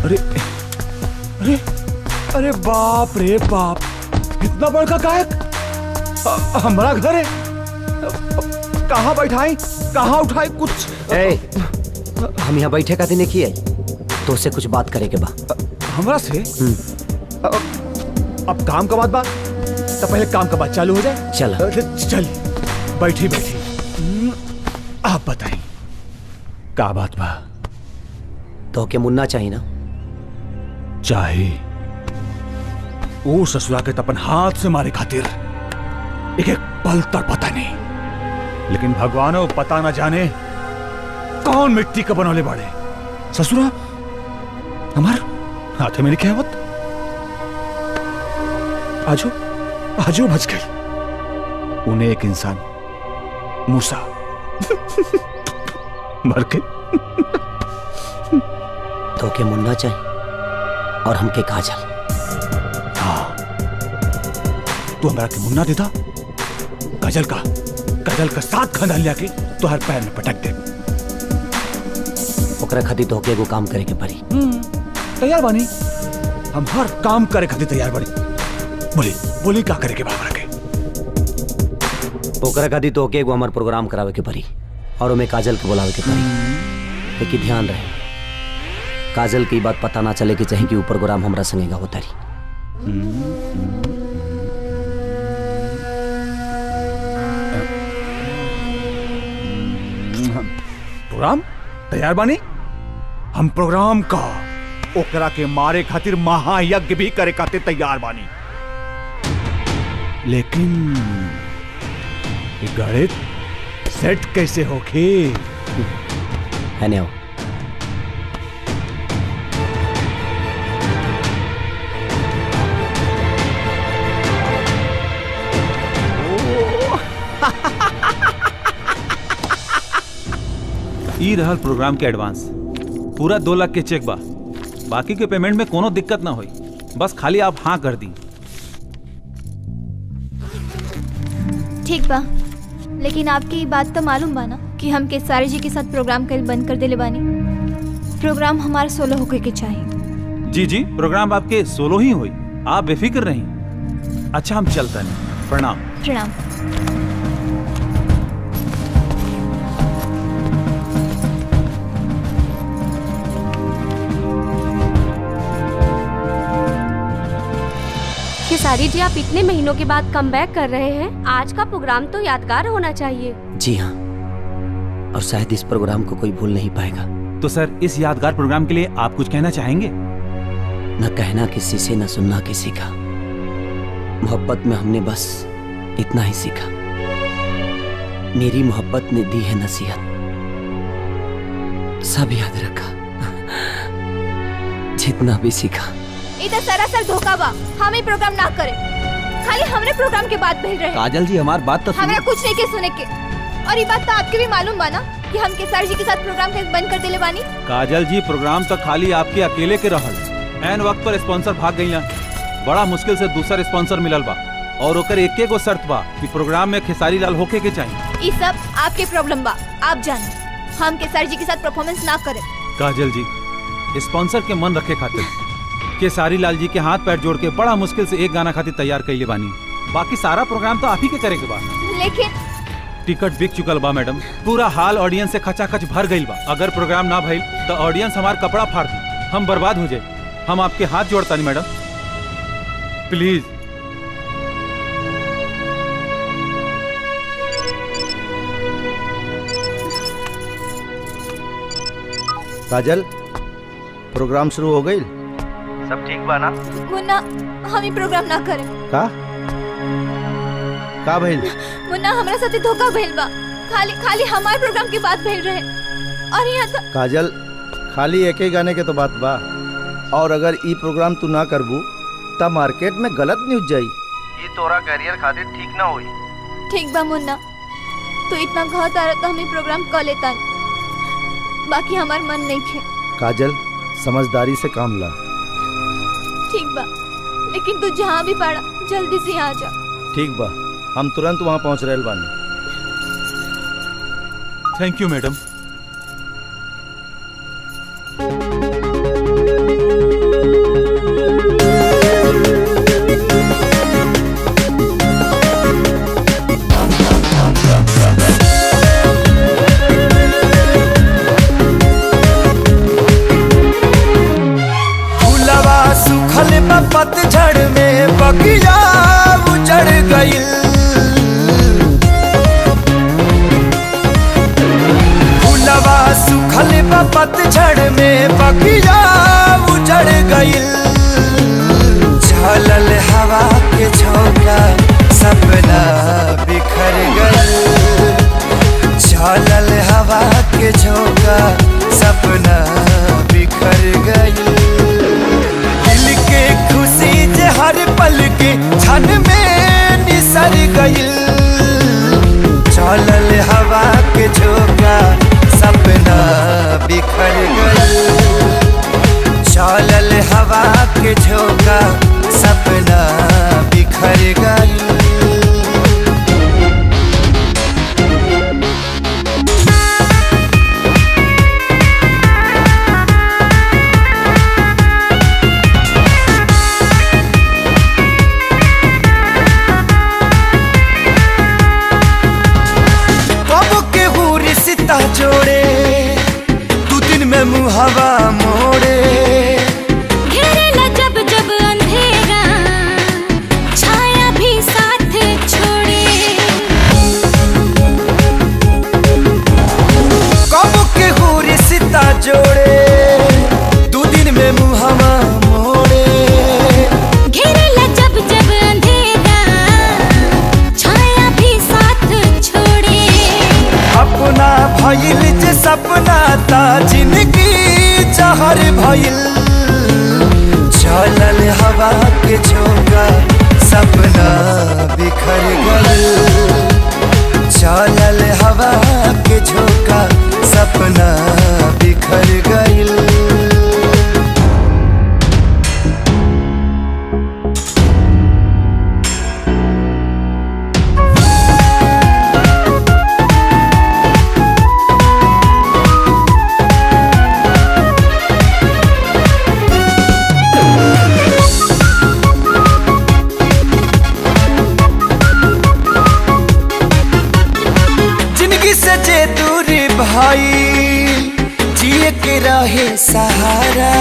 अरे अरे अरे बाप रे बाप, इतना बड़का गायक हमारा घर है। कहाँ बैठाई कहाँ उठाई कुछ? हम यहाँ बैठे का दिन किए तो से कुछ बात करे के बा हमरा से। अब काम का बात तो पहले काम का बात चालू हो जाए। चल चल बैठी बैठी आप बताएं का बात बा? तो के मुन्ना चाहिए ना? चाहे वो ससुरा के तपन हाथ से मारे खातिर एक एक पल तक पता नहीं, लेकिन भगवान वो पता ना जाने कौन मिट्टी का बनौले बाड़े। ससुरा हमार हाथे मेरी कहवत आजो आजो बच गई। उन्हें एक इंसान मूसा मर के। तो के मुन्ना चाहिए और हमके काजल। हाँ तू हमारा के मुन्ना देता, काजल का साथ खानदान लिया के तो हर पैर में पटक दे। ओकरा खातिर तो के एगो काम करे के पड़ी। तैयार बानी, हम हर काम करे खातिर तैयार बानी। बोली बोली का करे के बाबा के? ओकरा खातिर तो के एगो हमार प्रोग्राम करावे के पड़ी और ओमे काजल के बुलावे के पड़ी। लेकिन ध्यान रहे काजल की बात पता ना चले कि चाहे कि ऊपर प्रोग्राम हमरा संगेगा होता रही। प्रोग्राम तैयार बानी? हम प्रोग्राम का ओकरा के मारे खातिर महायज्ञ भी करे खातिर तैयार बानी, लेकिन ये गणित सेट कैसे होके? है नहीं ई रहल प्रोग्राम के एडवांस, पूरा 2 लाख के चेक बा। बाकी के पेमेंट में कोनो दिक्कत ना होई, बस खाली आप हाँ कर दी। ठीक बा, लेकिन आपकी ये बात तो मालूम बा ना कि हम केसारी जी के साथ प्रोग्राम कल बंद कर देले बानी। प्रोग्राम हमारा सोलो होके के चाहिए। जी जी, प्रोग्राम आपके सोलो ही हुई, आप बेफिक्र रहीं। अच्छा हम चलते नहीं, प्रणाम। प्रणाम। खेसारी जी, आप इतने महीनों के बाद कमबैक कर रहे हैं, आज का प्रोग्राम तो यादगार होना चाहिए। जी हाँ, और शायद इस प्रोग्राम को कोई भूल नहीं पाएगा। तो सर, इस यादगार प्रोग्राम के लिए आप कुछ कहना चाहेंगे? न कहना किसी से, न सुनना किसी का। मोहब्बत में हमने बस इतना ही सीखा। मेरी मोहब्बत ने दी है नसीहत, सब याद रखा, जितना भी सीखा। इधर सरासर धोखा बा। हम ही प्रोग्राम ना करें, खाली हमने प्रोग्राम के बाद भेज रहे। काजल जी, हमारी बात तो हमें कुछ नहीं के सुने के। और ये बात तो आपके भी मालूम बा ना कि हम केसारी जी के साथ प्रोग्राम बंद कर देले बानी। काजल जी, प्रोग्राम तो खाली आपके अकेले के रहल, ऐन वक्त पर स्पॉन्सर भाग गई ना। बड़ा मुश्किल से दूसरा स्पॉन्सर मिलल बा, और ओकर एक गो शर्त बा कि प्रोग्राम में खेसारी लाल होके के चाहिए। ये सब आपके प्रॉब्लम बा, आप जाने। हम केसारी जी के साथ परफॉर्मेंस ना करें। काजल जी, स्पॉन्सर के मन रखे खातिर केसारी लाल जी के हाथ पैर जोड़ के बड़ा मुश्किल से एक गाना खातिर तैयार कैले बानी। बाकी सारा प्रोग्राम तो आप ही के करे के बा। लेकिन टिकट बिक चुकल बा मैडम, पूरा हाल ऑडियंस से खचाखच भर गई बा। अगर प्रोग्राम ना भइल तो ऑडियंस हमार कपड़ा फाड़ दी, हम बर्बाद हो जाए। हम आपके हाथ जोड़ता नहीं मैडम, प्लीज। काजल, प्रोग्राम शुरू हो गई? सब ठीक बा ना? मुन्ना, हम ही प्रोग्राम ना करें। का भइल? मुन्ना, हमरा साथे धोखा भइल बा। खाली हमारे प्रोग्राम के बाद भइल रहे। और यहाँ तो काजल, खाली एक ही गाने के तो बात बा, और अगर ई प्रोग्राम तू ना करबू तब मार्केट में गलत न्यूज जाई। ये तोरा करियर खातिर ठीक ना होई। ठीक बा मुन्ना, तो इतना घात आ रहा तो हमें प्रोग्राम कर लेता। बाकी हमार मन नहीं थे। काजल, समझदारी से काम ला। ठीक बा, लेकिन तू जहाँ भी पड़ा जल्दी से यहाँ जा। ठीक बा, हम तुरंत वहाँ पहुँच रहे बानी। Thank you madam. पतझड़ में बगिया उजड़ गई। सपना ता जिंदगी जहर भइल चलल हवा के झोंका सपना बिखर गइल चलल हवा के झोंका सपना बिखर गइल भाई जिए के रहे सहारा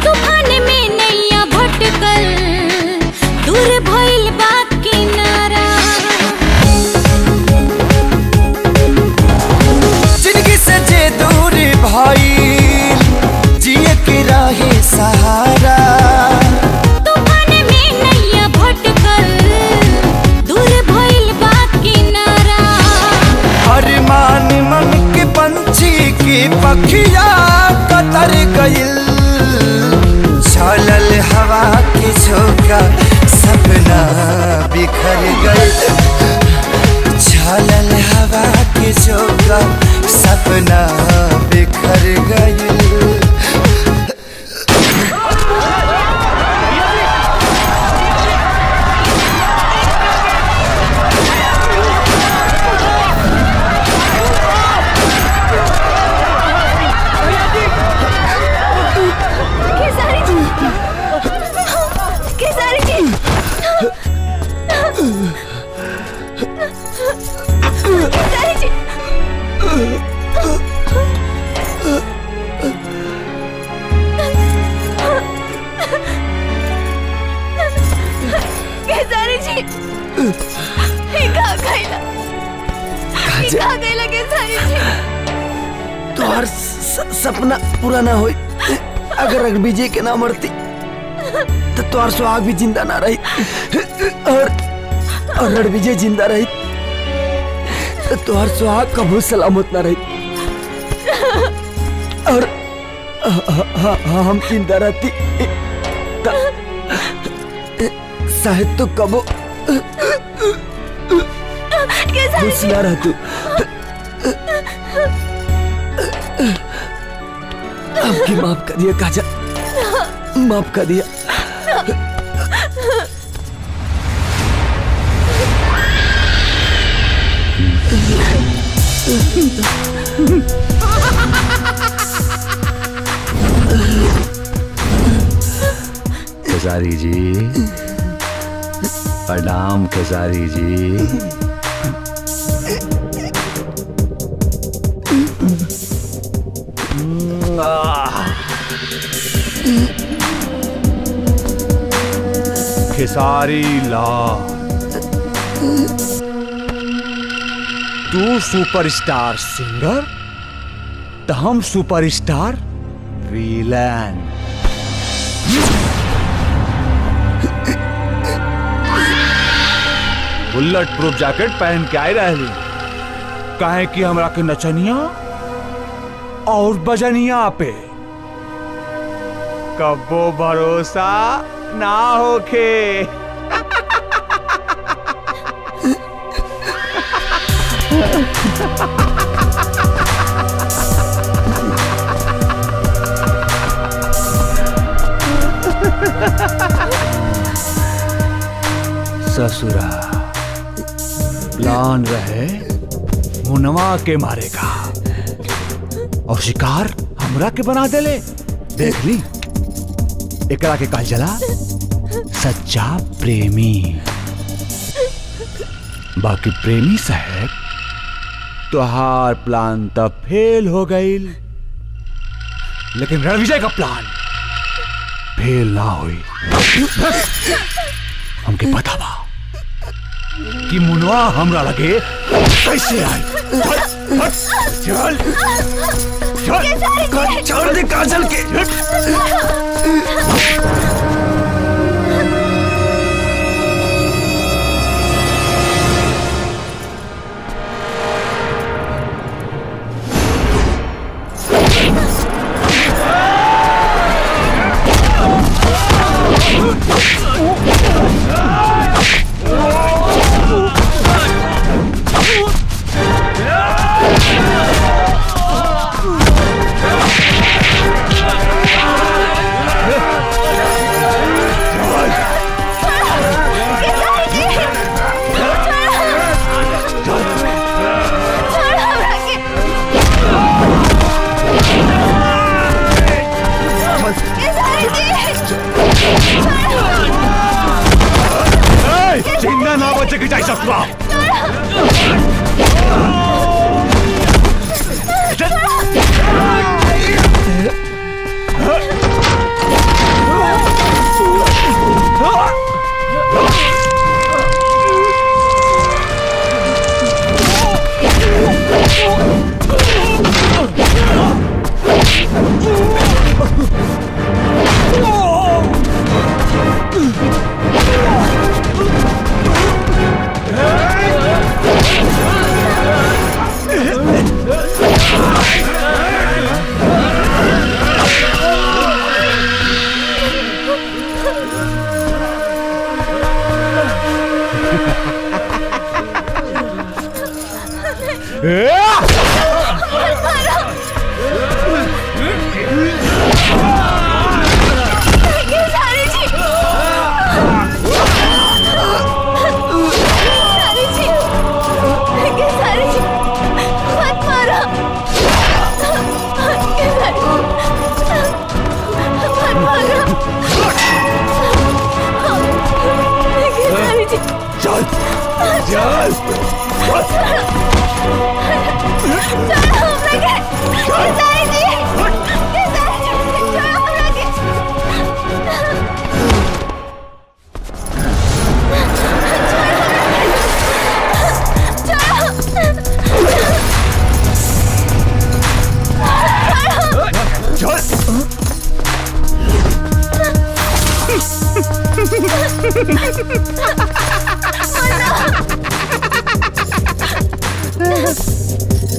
तूफान में नैया भटकल दूर भइल बा किनारा जिंदगी से जे दूर भाई जिए के रहे सहारा तूफान में नैया भटकल दूर भइल बा किनारा अरमान मन के पंछी की पखिया कतर गइल चलल हवा के झोंका सपना बिखर गइल चलल हवा के झोंका सपना बिखर गइल तोहर सपना पूरा ना होई अगर रघुबीजे के ना मरती तो तोहर सुहाग भी जिंदा ना रही और रणविजय जिंदा रही तो तोहर सुहाग कबू सलामत ना रही और हम जिंदा रहती शायद तो कबो खुश ना रह तू आपकी माफ कर दिया काजल माफ कर दिया खेसारी जी प्रणाम खेसारी जी खेसारी लाल तू सुपरस्टार सिंगर तो हम superstar villain bullet proof jacket पहन के आए रहली काहे कि हमरा के नचनिया और बजनिया पे कबो भरोसा ना होखे ससुरा प्लान रहे मुनवा के मारेगा और शिकार हमरा के बना देले देख ली एकरा के कहल जला सच्चा प्रेमी बाकी प्रेमी साहब तुहार प्लान तब फेल हो गई लेकिन रणविजय का प्लान फेल ना हुई हमके पता बा कि मुनवा हमरा लगे कैसे आई चल चल छोड़ दे काजल के लेके जाए ससुरा।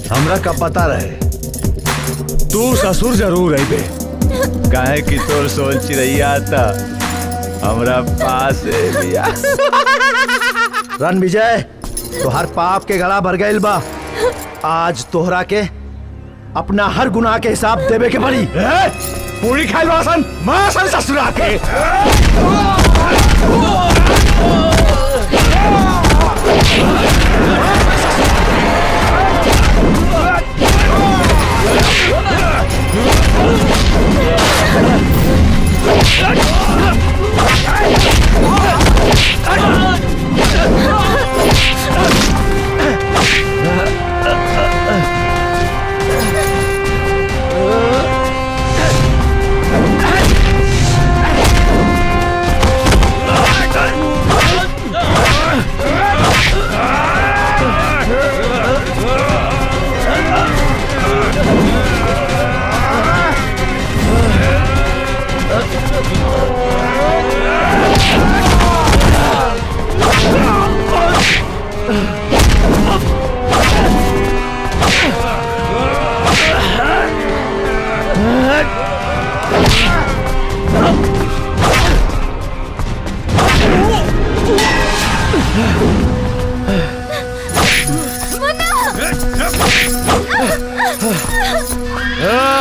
हमरा का पता रहे तू ससुर जरूर रही बे, काहे कि तोर सोल चिड़ैया था हमरा पास लिया। रन विजय, तोहर पाप के गला भर गइल बा। आज तोहरा के अपना हर गुनाह के हिसाब देवे के पड़ी। पूरी खाई वासन मासन ससुरा के।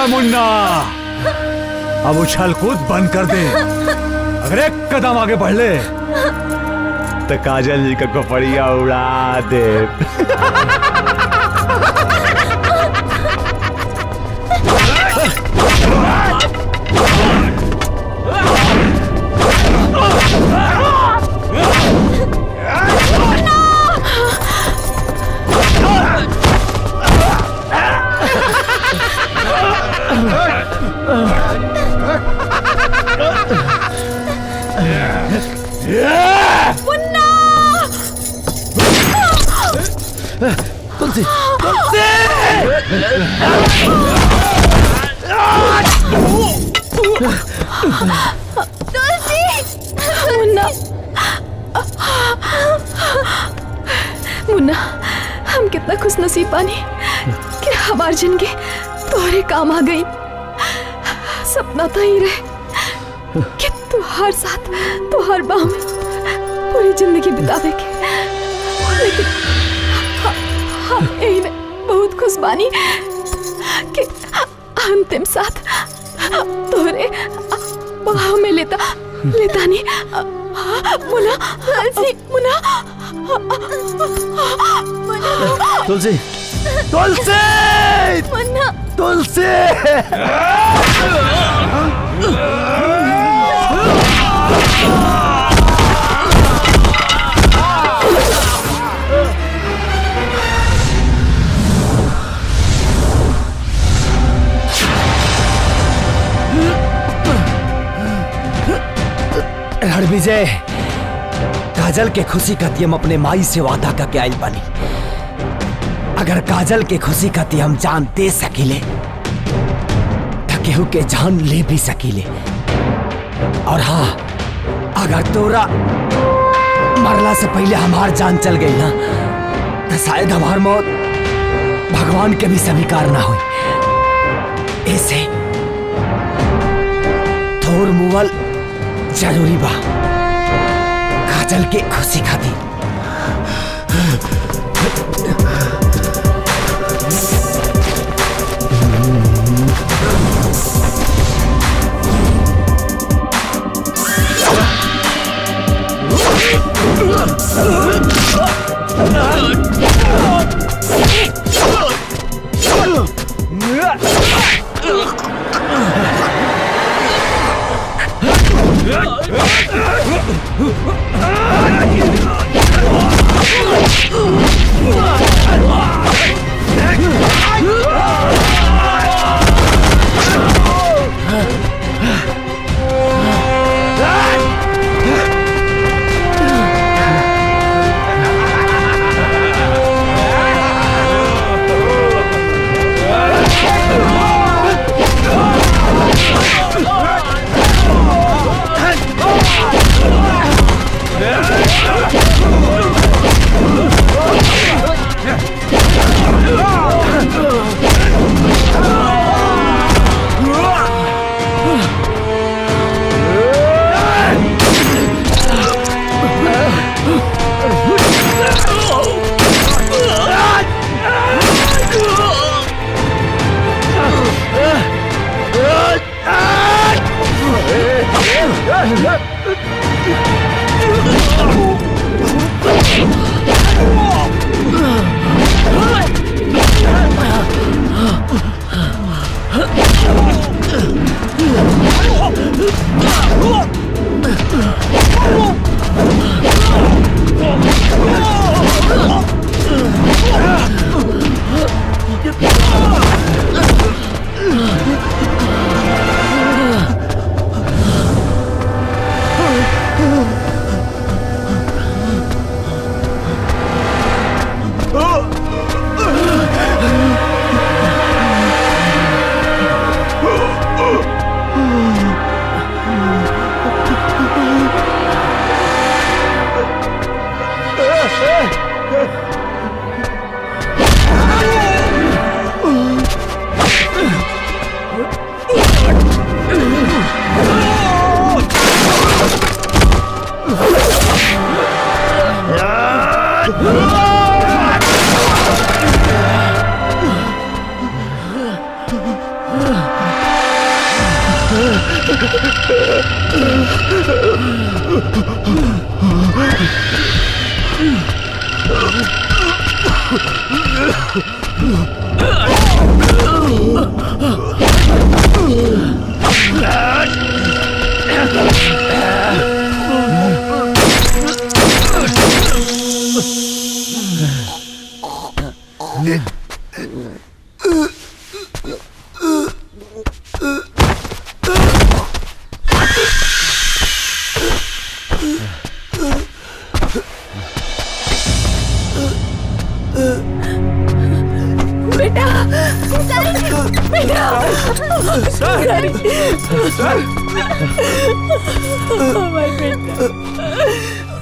मुन्ना, अब उछल कूद बंद कर दे। अगर एक कदम आगे बढ़ ले तो काजल जी का कपड़िया उड़ा दे। तुलसी, मुन्ना, मुन्ना, हम कितना खुश नसीब बानी कि हमारी जिंदगी तोहरे काम आ गई। सपना तो ही रहे कि तुहार साथ तुहार बाह में पूरी जिंदगी बितावे के, लेकिन हम यही में बहुत खुश बानी कि अंतिम साथ तोहरे बाह में लेता नहीं। मुन्ना, मुन्ना, तुलसी, तुलसी, मुन्ना, तुलसी। विजय, काजल के खुशी खाती हम अपने माई से वादा करके आइल बानी। अगर काजल के खुशी खाती हम जान दे सकीले तो केहू के जान ले भी सकीले। और हाँ, अगर तोरा मरला से पहले हमार जान चल गई ना तो शायद हमार मौत भगवान के भी स्वीकार ना हुई। ऐसे थोर मुवल जरूरी बा काजल के खुशी खाती।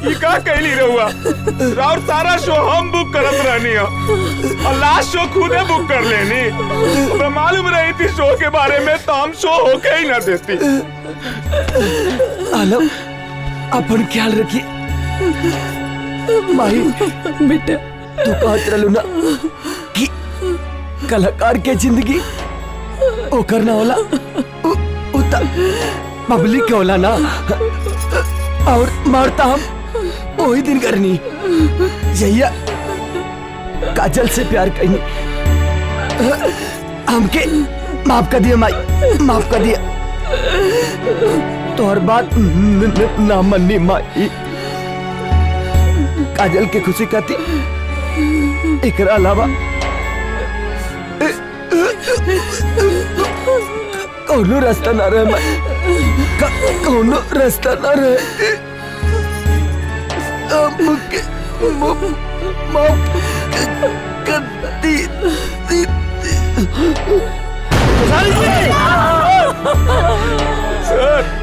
ये का कहली रहुआ राउर सारा शो हम बुक करत रहनी हो और लास्ट शो खुदे बुक कर लेनी। हमें मालूम रही थी शो के बारे में तो हम शो होके ही ना देती। आलम, अपन ख्याल रखिए। माही बेटा, तू कहत रहलू ना कि कलाकार के जिंदगी ओ करना होला उता पब्लिक के होला ना, और मारता हम वही दिन करनी। जैया काजल से प्यार करनी, हमके माफ कर दिया माई, माफ कर दिया। तोहर बात ना मन्नी माई। काजल के खुशी खाती एकरा अलावा कौनो रास्ता ना रहे माई, कौनो रास्ता ना रहे। हमके माफ कर दी।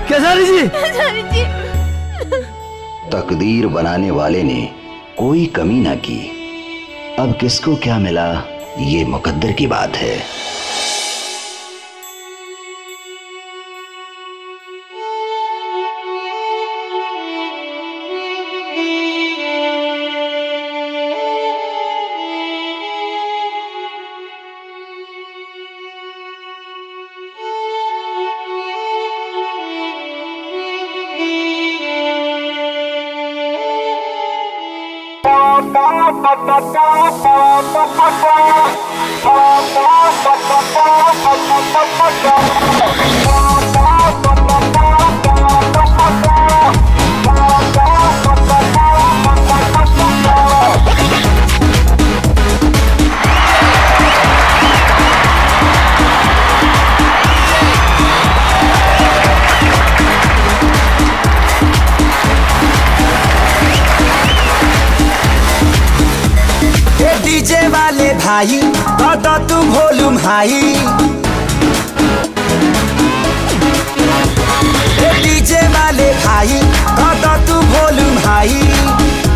केसारी जी केसारी जी तकदीर बनाने वाले ने कोई कमी ना की। अब किसको क्या मिला ये मुकद्दर की बात है। डीजे वाले भाई तो तू वॉल्यूम हाई। डीजे वाले भाई तो तू वॉल्यूम हाई।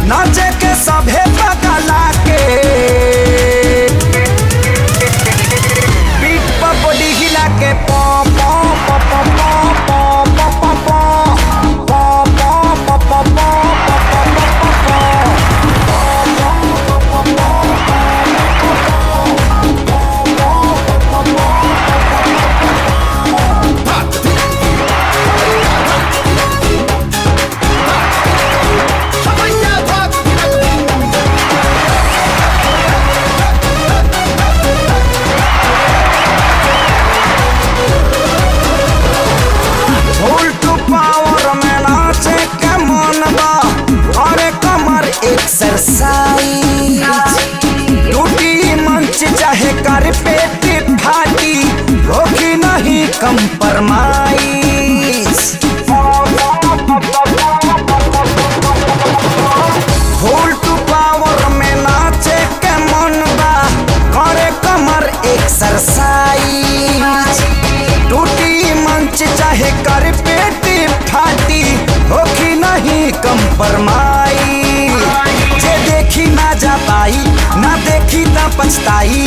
नाचे के सभे पकला के पीठ पर बॉडी हिला के पॉ पॉ पॉ पॉ पॉ पॉ पॉ पॉ एक्सरसाइज टूटी मंच चाहे कर पेट फाटी होगी नहीं कंप्रोमाइज। फुल टू पावर में नाचे के मन बा करे कमर एक्सरसाइज टूटी मंच चाहे कर पेट फाटी होगी नहीं कंप्रोमाइज। देखी ना जा पाई ना देखी ना पछताई